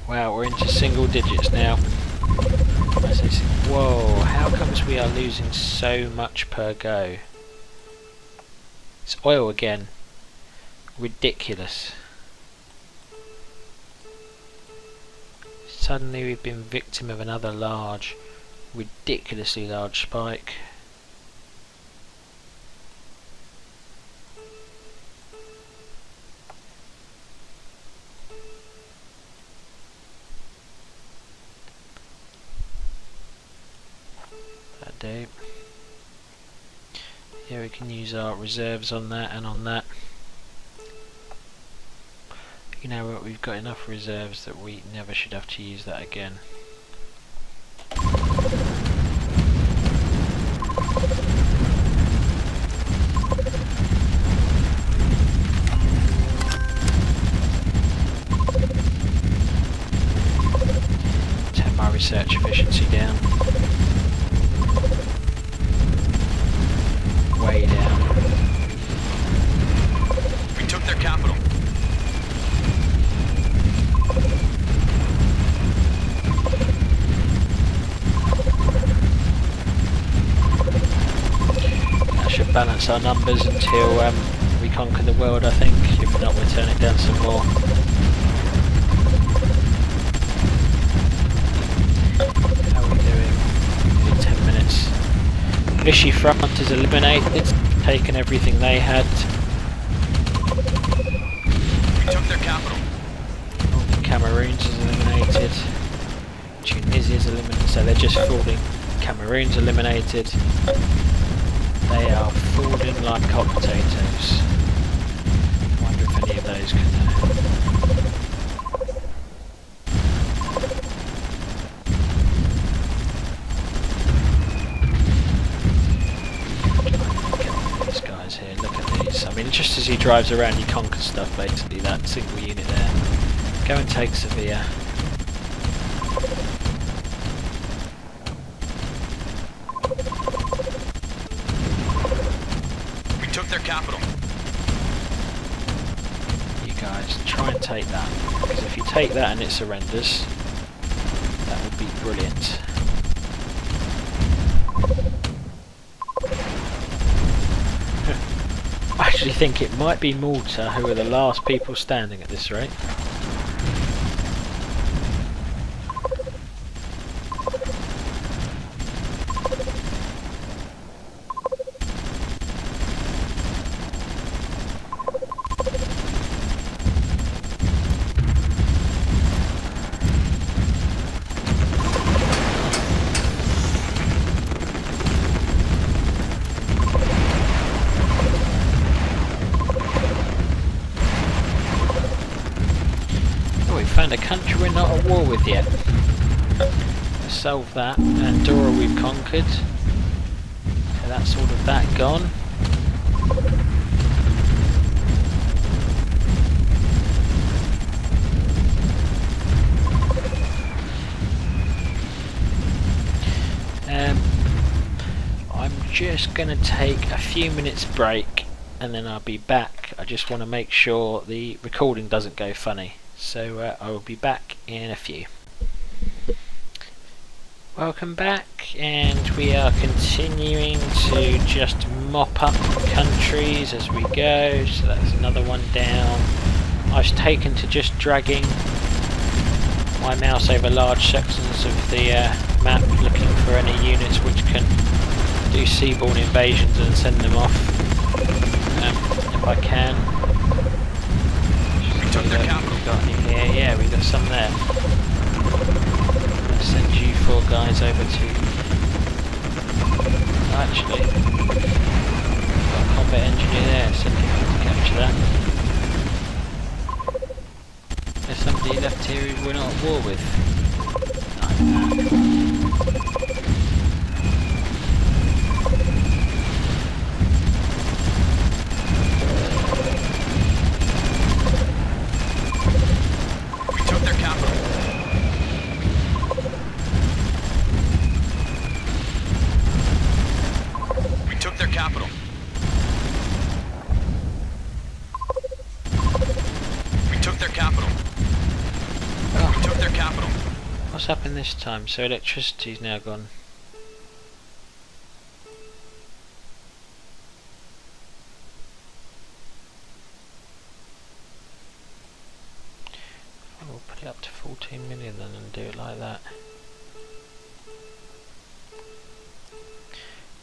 Wow, we're into single digits now. Whoa, how comes we are losing so much per go? It's oil again. Ridiculous. Suddenly we've been victim of another large, ridiculously large spike. Do. Yeah, we can use our reserves on that and on that. You know what, we've got enough reserves that we never should have to use that again. Turn my research efficiency down. Way down. We took their capital. That should balance our numbers until we conquer the world, I think. If not, we'll turn it down some more. How are we doing? 10 minutes. Vichy France is eliminated, taken everything they had. We took their capital. Cameroon's is eliminated. Tunisia's eliminated, so they're just falling. Cameroon's eliminated. They are falling like hot potatoes. I wonder if any of those can drives around, you conquer stuff basically, that single unit there. Go and take Sevilla. We took their capital. You guys, try and take that. Because if you take that and it surrenders, that would be brilliant. I actually think it might be Malta who are the last people standing at this rate. Found a country we're not at war with yet. Solve that. Andorra we've conquered. So that's all of that gone. I'm just going to take a few minutes break and then I'll be back. I just want to make sure the recording doesn't go funny. So I will be back in a few. Welcome back, and we are continuing to just mop up countries as we go. So that's another one down. I've taken to just dragging my mouse over large sections of the map, looking for any units which can do seaborne invasions and send them off if I can. Took their capital. We got any here? Yeah, we got some there. I'll send you 4 guys over to. Actually, got a combat engineer there. Send him to capture that. There's somebody left here who we're not at war with. What's happened this time? So electricity's now gone. We'll put it up to 14 million then and do it like that.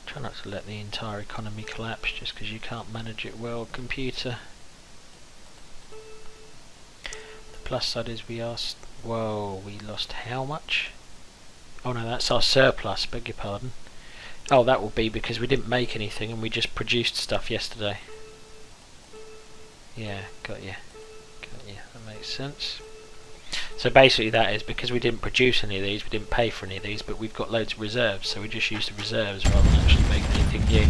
Try not to let the entire economy collapse just because you can't manage it well, computer. The plus side is we asked. Whoa, we lost how much? Oh no, that's our surplus, beg your pardon. Oh, that will be because we didn't make anything and we just produced stuff yesterday. Yeah, got you. That makes sense. So basically that is because we didn't produce any of these, we didn't pay for any of these, but we've got loads of reserves, so we just use the reserves rather than actually making anything new,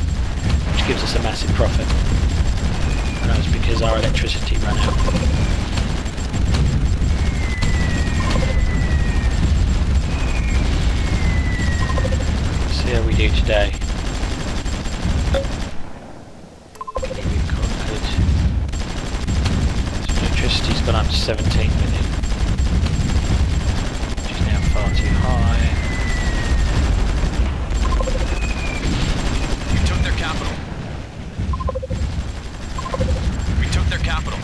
which gives us a massive profit. And that was because our electricity ran out. See how we do today. Okay, we've conquered. So electricity's gone up to 17 million. Which is now far too high. We took their capital. We took their capital.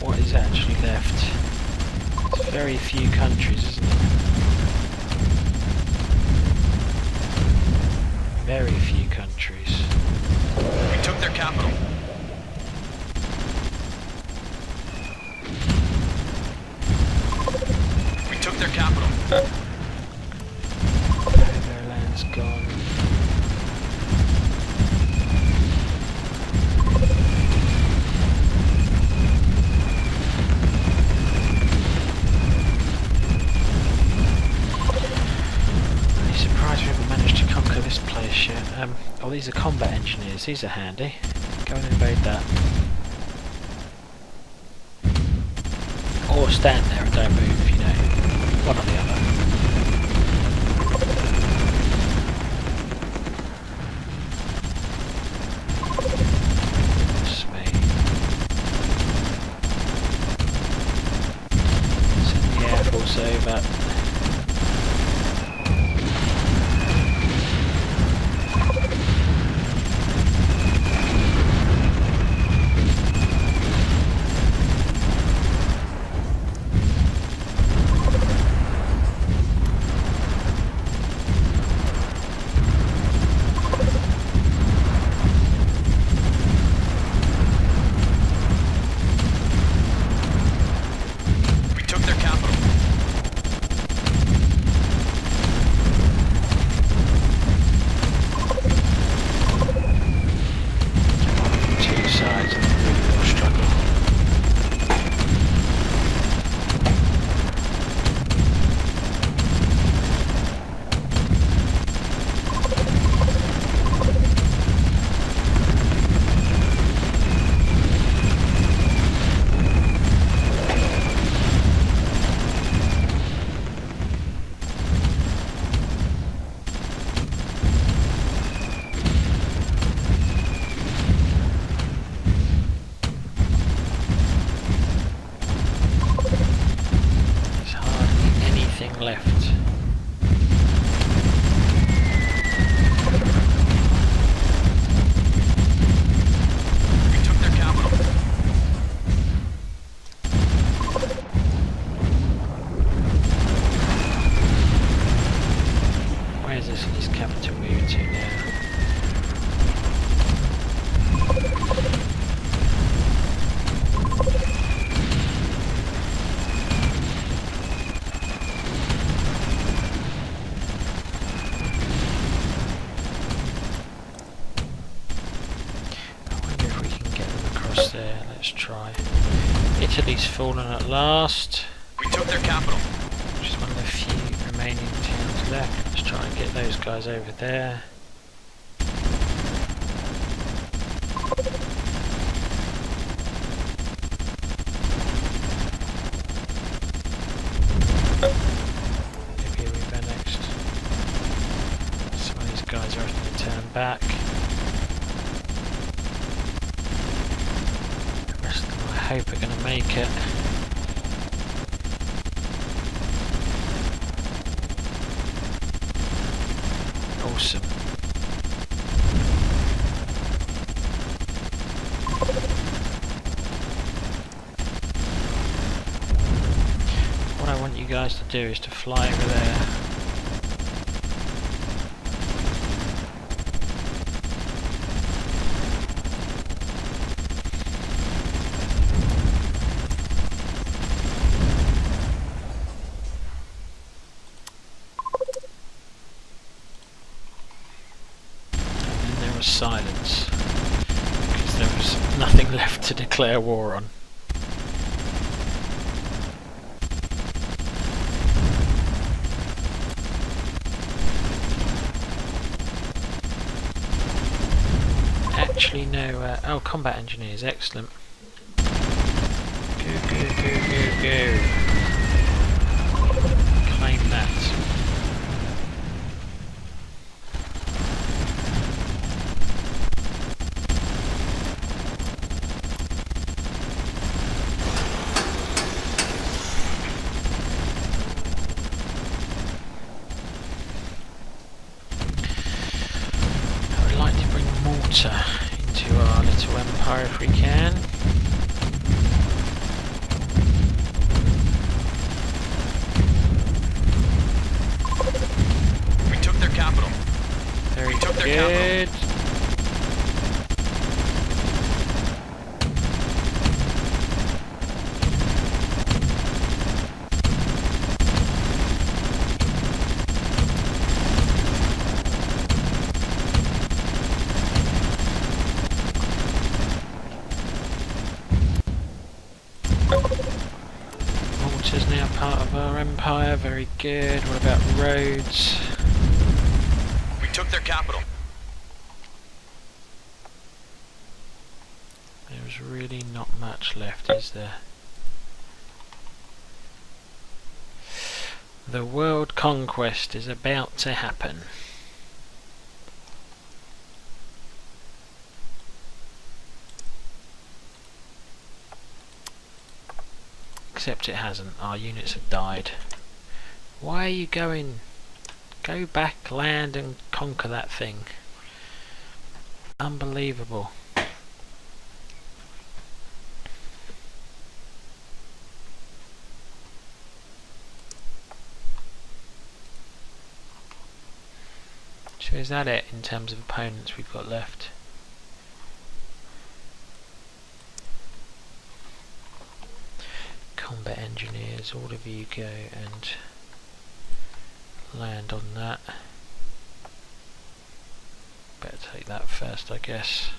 What is actually left? It's very few countries, isn't it? Very few countries. We took their capital. We took their capital. Their land's gone. Oh, these are combat engineers. These are handy. Go and invade that. Or stand there and don't move, you know. One or the other. It's me. Send the Air Force over. Left. We took their capital. Where is this capital moving to now? There, let's try. Italy's fallen at last. We took their capital. Just one of the few remaining towns left. Let's try and get those guys over there. Maybe we go next. Some of these guys are having to turn back. I hope we're going to make it. Awesome. What I want you guys to do is to fly over there. Silence, because there was nothing left to declare war on. Actually no, oh, combat engineers, excellent. Go, go, go, go, go. Claim that. Into our little empire if we can. We took their capital. Very good. Malta's now part of our empire, very good. What about Rhodes? We took their capital. There's really not much left, is there? The world conquest is about to happen. Except it hasn't. Our units have died. Why are you going? Go back, land and conquer that thing. Unbelievable. So is that it in terms of opponents we've got left? Combat engineers, all of you go and land on that. Better take that first, I guess.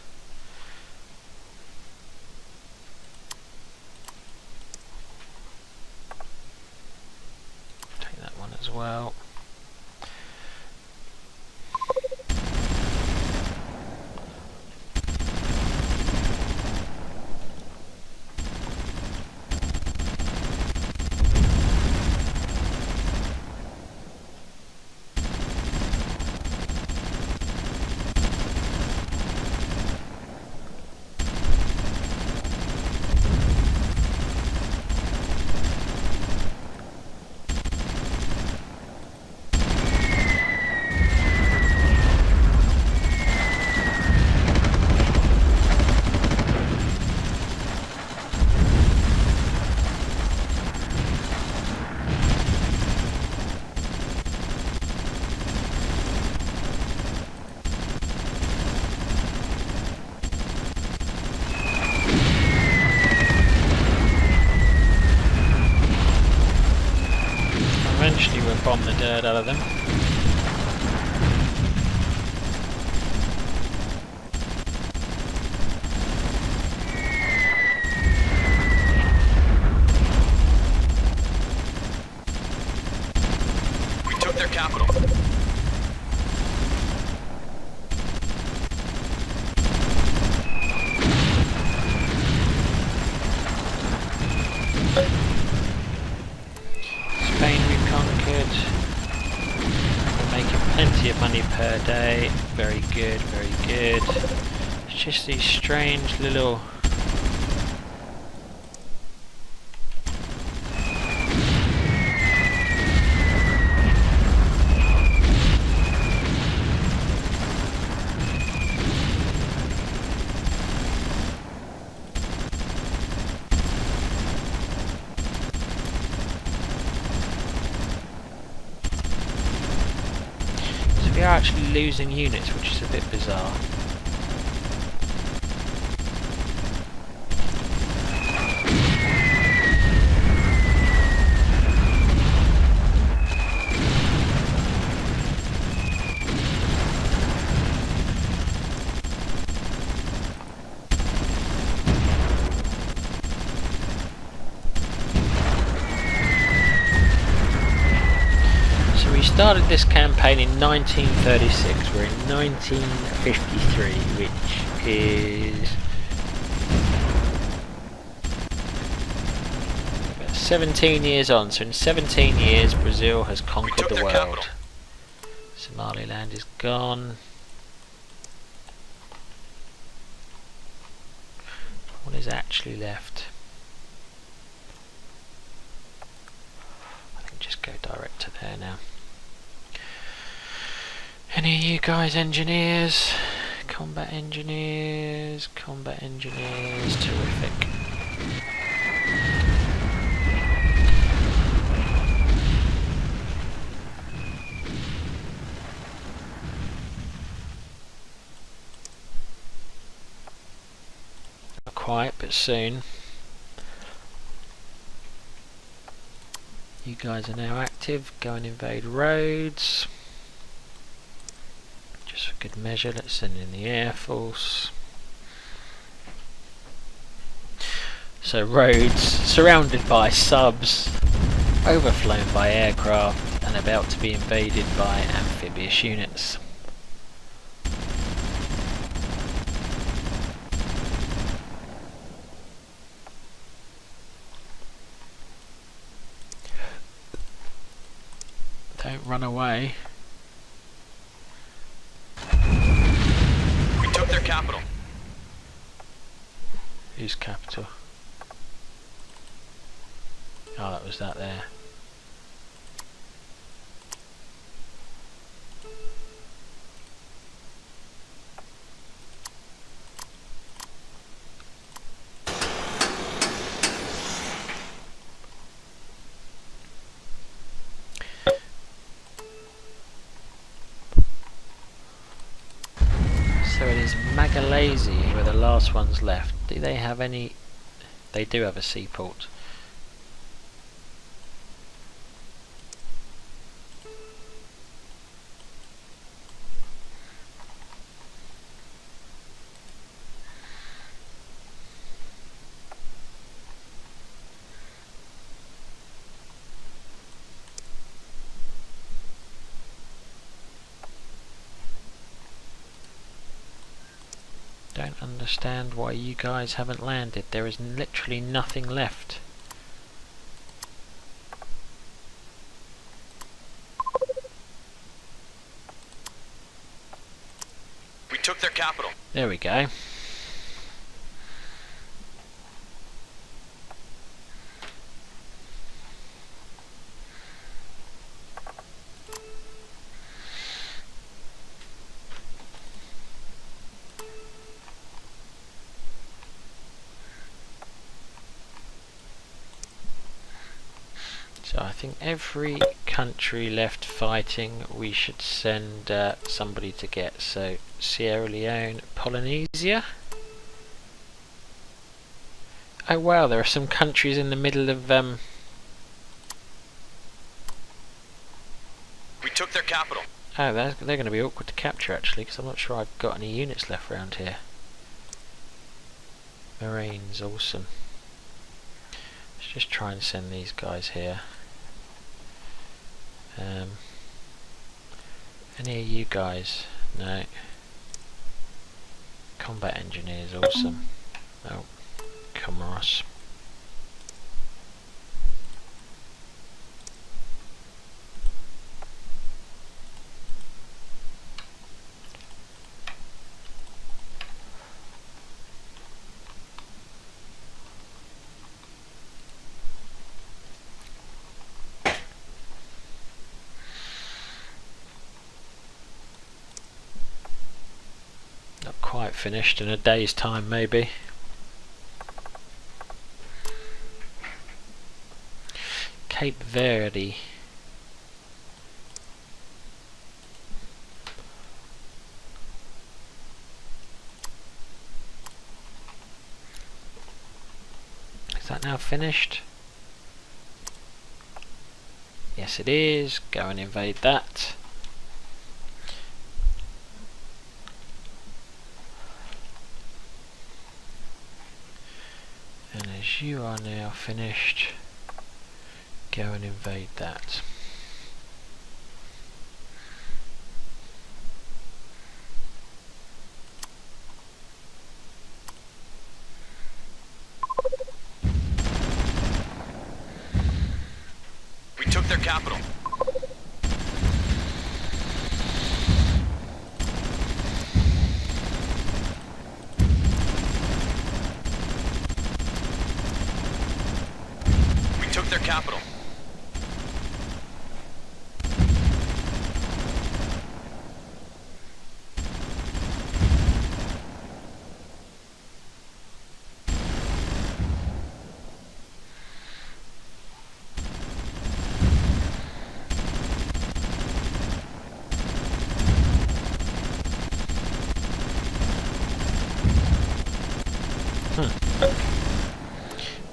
Take that one as well. Eventually we'll bomb the dirt out of them. We took their capital. Spain we've conquered. We're making plenty of money per day. Very good, very good. It's just these strange little... We are actually losing units, which is a bit bizarre. We started this campaign in 1936, we're in 1953, which is about 17 years on. So in 17 years Brazil has conquered the world. Capital. Somaliland is gone. What is actually left? I think just go direct to there now. Any of you guys engineers? Combat engineers, terrific. Not quite, but soon. You guys are now active, go and invade Rhodes. Just for good measure, let's send in the Air Force. So Rhodes, surrounded by subs, overflown by aircraft, and about to be invaded by amphibious units. run away. We took their capital. Whose capital? Oh, that was that there. So it is MacLeod who are the last ones left. Do they have any? They do have a seaport. Don't understand why you guys haven't landed. There is literally nothing left. We took their capital. There we go. So I think every country left fighting we should send somebody to get. So Sierra Leone, Polynesia. Oh wow, there are some countries in the middle of We took their capital. Oh, they're going to be awkward to capture actually, because I'm not sure I've got any units left around here. Marines, awesome. Let's just try and send these guys here. Any of you guys? No. Combat engineers, awesome. Oh, Comoros. Not quite finished, in a day's time maybe. Cape Verde. Is that now finished? Yes it is. Go and invade that. And as you are now finished, go and invade that. We took their capital. We took their capital.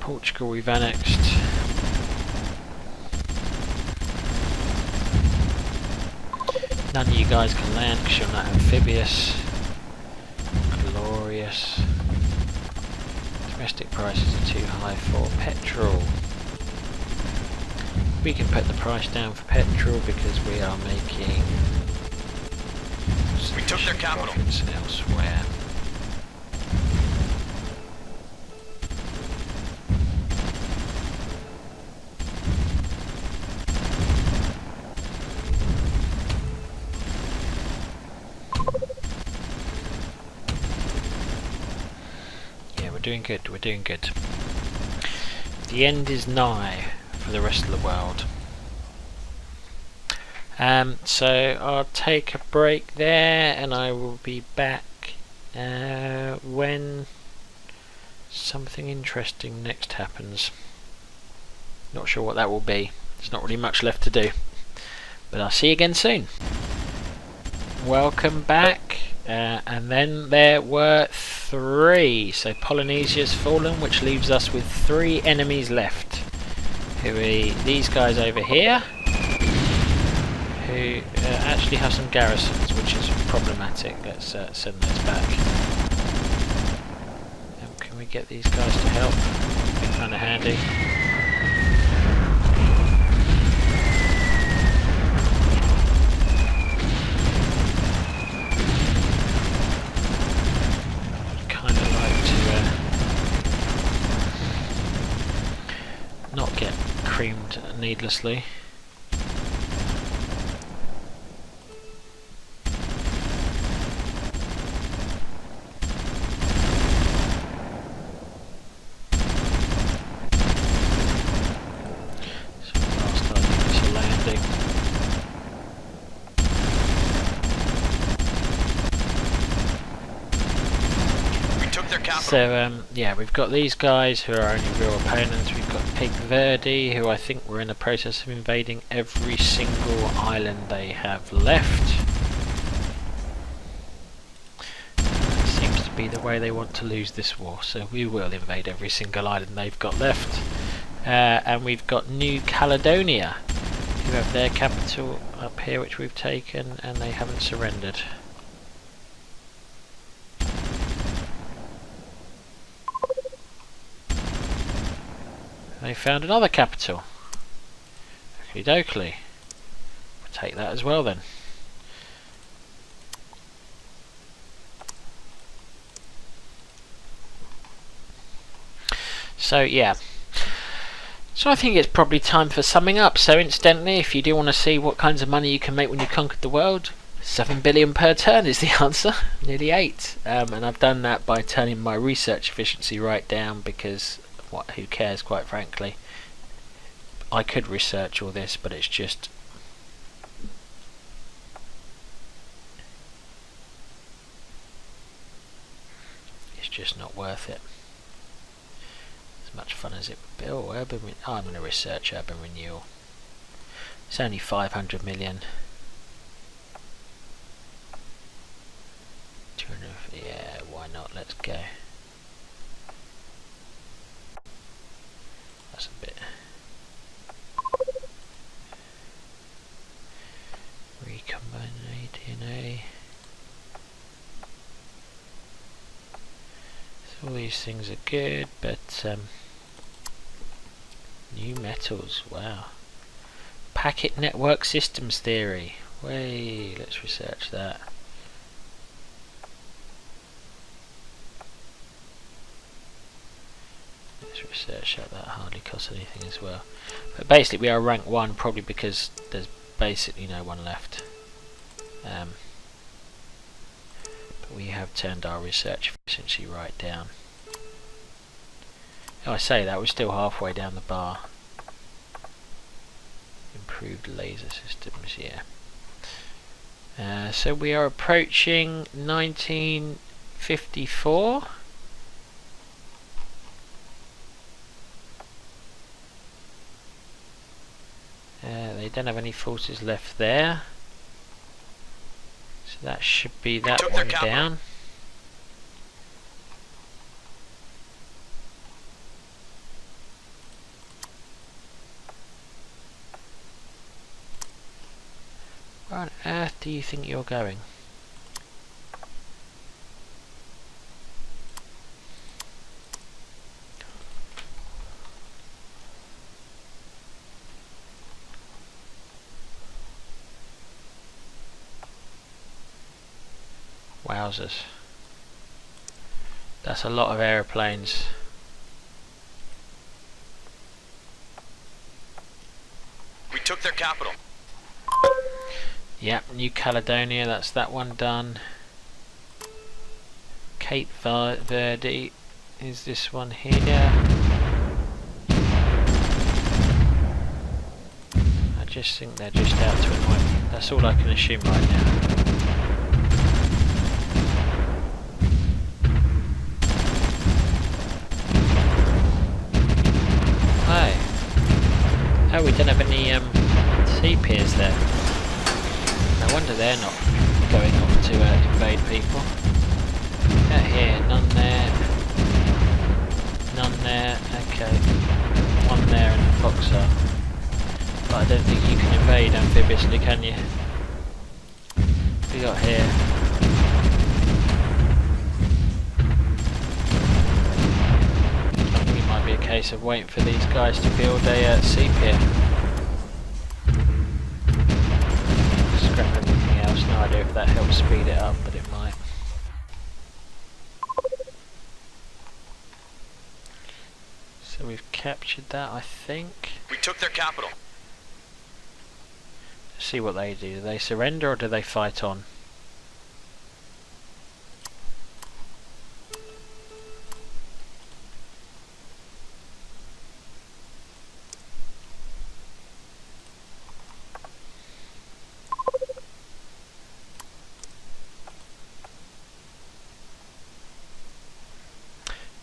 Portugal we've annexed. None of you guys can land because you're not amphibious. Glorious. Domestic prices are too high for petrol. We can put the price down for petrol because we are making We took their capital. profits elsewhere. doing good. We're doing good. The end is nigh for the rest of the world. So I'll take a break there, and I will be back when something interesting next happens. Not sure what that will be. There's not really much left to do, but I'll see you again soon. Welcome back. And then there were 3. So Polynesia's fallen, which leaves us with 3 enemies left. Who are these guys over here, who actually have some garrisons, which is problematic. Let's send those back. Can we get these guys to help? Be kind of handy. Not get creamed needlessly. So last time it's a landing. We took their capital. So yeah, we've got these guys who are our only real opponents. We've got Pig Verdi, who I think we're in the process of invading every single island they have left. Seems to be the way they want to lose this war, so we will invade every single island they've got left. And we've got New Caledonia, who have their capital up here, which we've taken, and they haven't surrendered. They found another capital. Okie dokie. We'll take that as well then. So yeah. So I think it's probably time for summing up. So incidentally, if you do want to see what kinds of money you can make when you conquered the world, 7 billion per turn is the answer. Nearly 8. And I've done that by turning my research efficiency right down, because who cares, quite frankly. I could research all this, but it's just not worth it. As much fun as it would be. Oh, I'm going to research urban renewal. It's only 500 million. 200, yeah, why not? Let's go. That's a bit. Recombine DNA. So all these things are good, but new metals. Wow. Packet network systems theory. Way, let's research that. Let's research that. That hardly costs anything as well. But basically, we are rank 1 probably because there's basically no one left. But we have turned our research efficiency right down. Oh, I say that, we're still halfway down the bar. Improved laser systems, yeah. So we are approaching 1954. They don't have any forces left there, so that should be that one down. Where on earth do you think you're going? Wowzers. That's a lot of aeroplanes. We took their capital. Yep, New Caledonia, that's that one done. Cape Verde is this one here. I just think they're just out to annoy me. That's all I can assume right now. Hi. Oh, we don't have any sea piers there. No wonder they're not going off to invade people. Out here, none there. None there, okay. One there and a boxer. But I don't think you can invade amphibiously, can you? What we got here? I think it might be a case of waiting for these guys to build a sea pier. Scrap everything else, no idea if that helps speed it up, but it might. So we've captured that, I think. We took their capital. Let's see what they do. Do they surrender or do they fight on?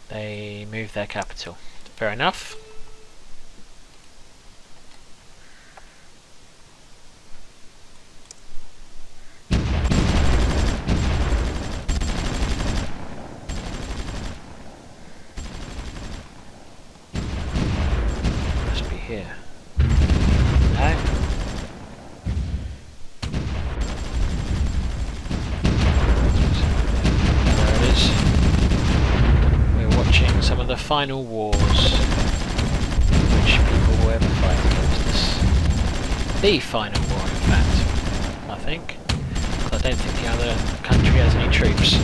They move their capital. Fair enough. Must be here. No. There it is. We're watching some of the final wars. Which people will ever fight against us. The final war, in fact, I think. I don't think the other country has any troops.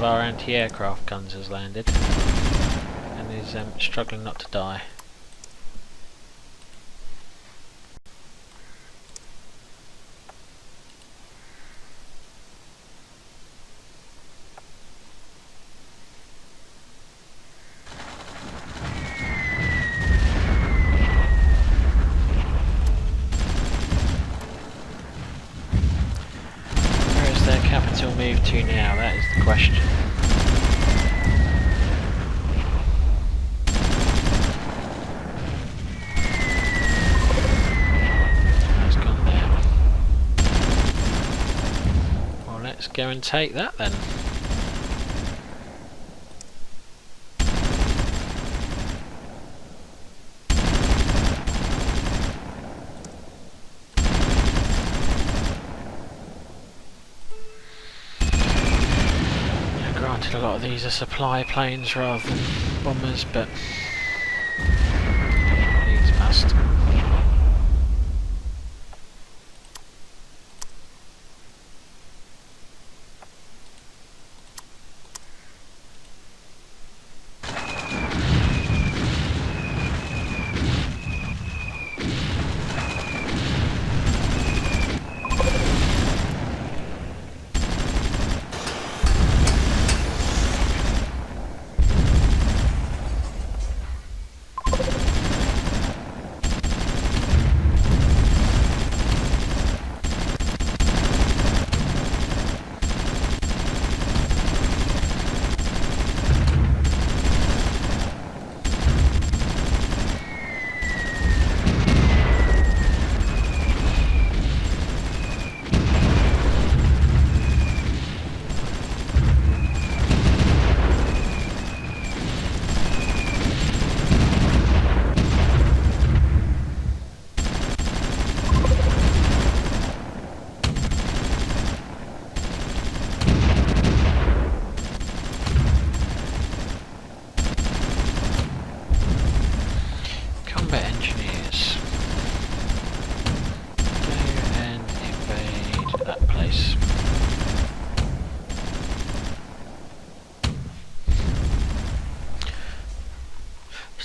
Our anti-aircraft guns has landed and is struggling not to die. Where is their capital moved to now? That is the question. Let's go and take that then. Now, granted, a lot of these are supply planes rather than bombers, but these must.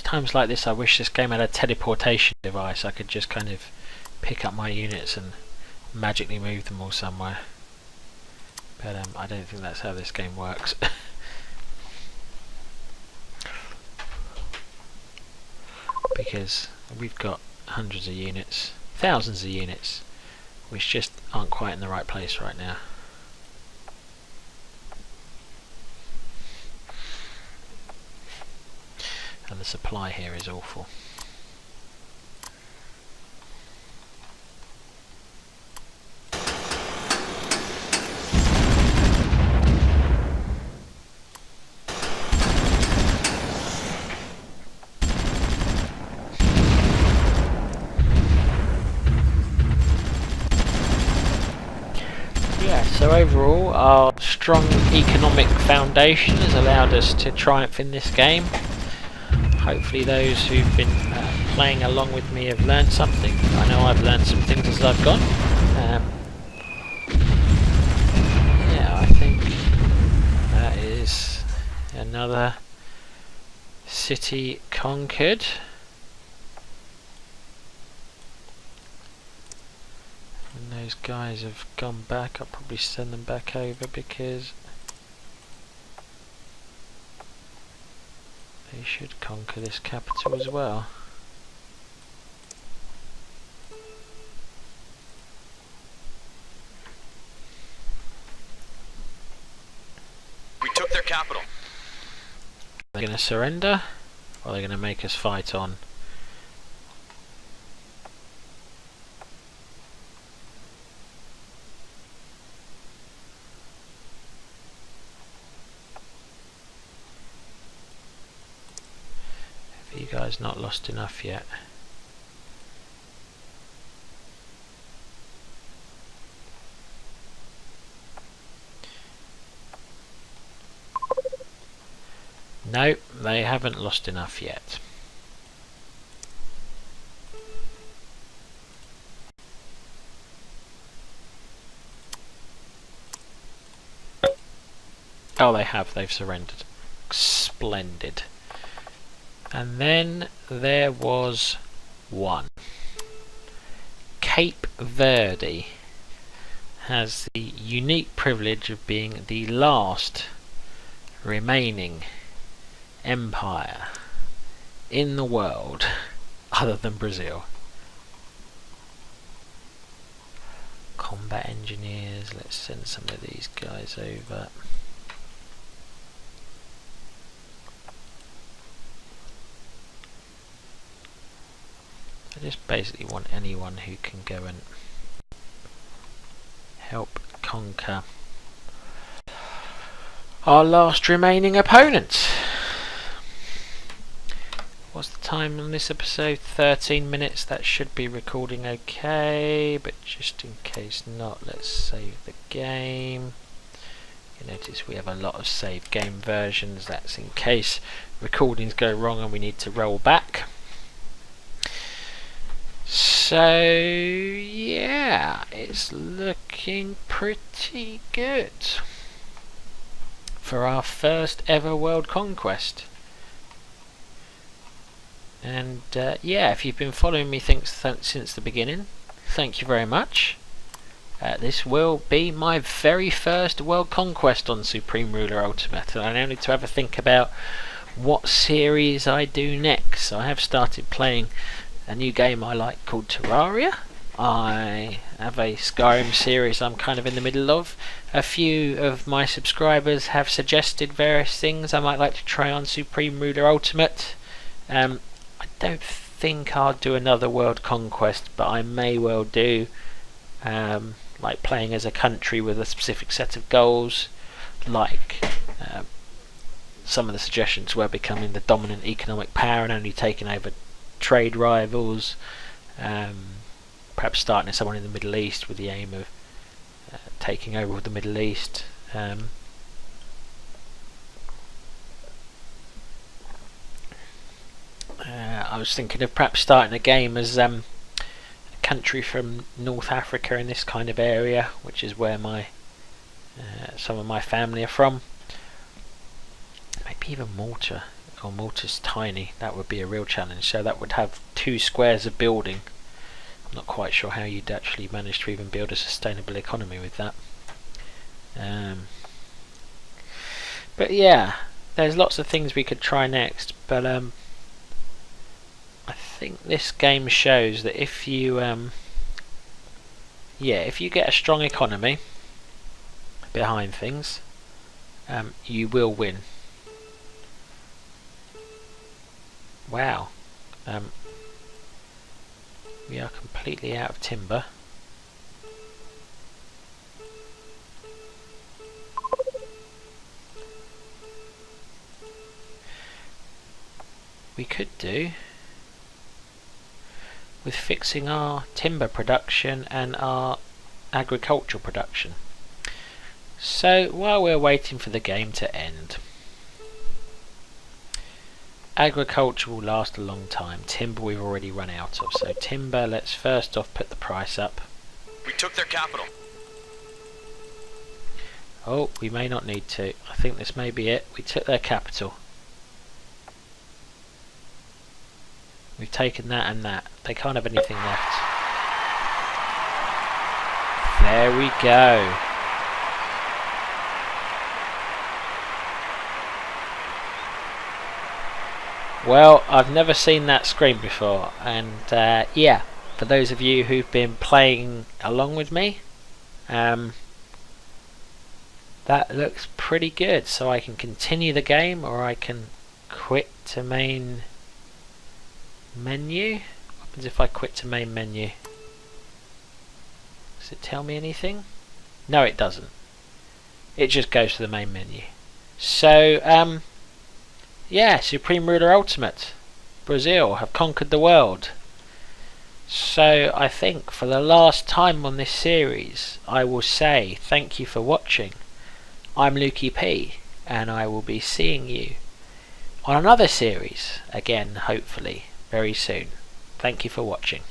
Times like this I wish this game had a teleportation device. I could just kind of pick up my units and magically move them all somewhere. But I don't think that's how this game works. Because we've got hundreds of units, thousands of units, which just aren't quite in the right place right now. And the supply here is awful. So overall, our strong economic foundation has allowed us to triumph in this game. Hopefully those who've been playing along with me have learned something. I know I've learned some things as I've gone. Yeah, I think that is another city conquered. And those guys have gone back. I'll probably send them back over because they should conquer this capital as well. We took their capital. They're going to surrender, or they're going to make us fight on? Have you guys not lost enough yet? No, they haven't lost enough yet. Oh, they have. They've surrendered. Splendid. And then there was one. Cape Verde has the unique privilege of being the last remaining empire in the world other than Brazil. Combat engineers, let's send some of these guys over. I just basically want anyone who can go and help conquer our last remaining opponent. What's the time on this episode? 13 minutes. That should be recording okay, but just in case not, let's save the game. You notice we have a lot of save game versions. That's in case recordings go wrong and we need to roll back. So yeah, it's looking pretty good for our first ever world conquest. And yeah, if you've been following me since the beginning, thank you very much. This will be my very first world conquest on Supreme Ruler Ultimate, and I now need to have a think about what series I do next. So I have started playing a new game I like called Terraria. I have a Skyrim series I'm kind of in the middle of. A few of my subscribers have suggested various things I might like to try on Supreme Ruler Ultimate. I don't think I'll do another world conquest, but I may well do like playing as a country with a specific set of goals, like some of the suggestions were becoming the dominant economic power and only taking over trade rivals, perhaps starting as someone in the Middle East with the aim of taking over the Middle East. I was thinking of perhaps starting a game as a country from North Africa in this kind of area, which is where my some of my family are from. Maybe even Malta. Oh, Malta's tiny. That would be a real challenge. So that would have 2 squares of building. I'm not quite sure how you'd actually manage to even build a sustainable economy with that. But yeah, there's lots of things we could try next. But I think this game shows that if you if you get a strong economy behind things, you will win. Wow. We are completely out of timber. We could do with fixing our timber production and our agricultural production. So while we're waiting for the game to end, agriculture will last a long time. Timber we've already run out of. So timber, let's first off put the price up. We took their capital. Oh, we may not need to. I think this may be it. We took their capital. We've taken that and that. They can't have anything left. There we go. Well, I've never seen that screen before, and yeah, for those of you who've been playing along with me, that looks pretty good. So I can continue the game, or I can quit to main menu. What happens if I quit to main menu? Does it tell me anything? No, it doesn't. It just goes to the main menu. So, yeah, Supreme Ruler Ultimate. Brazil have conquered the world. So I think for the last time on this series, I will say thank you for watching. I'm Lukey P, and I will be seeing you on another series again, hopefully very soon. Thank you for watching.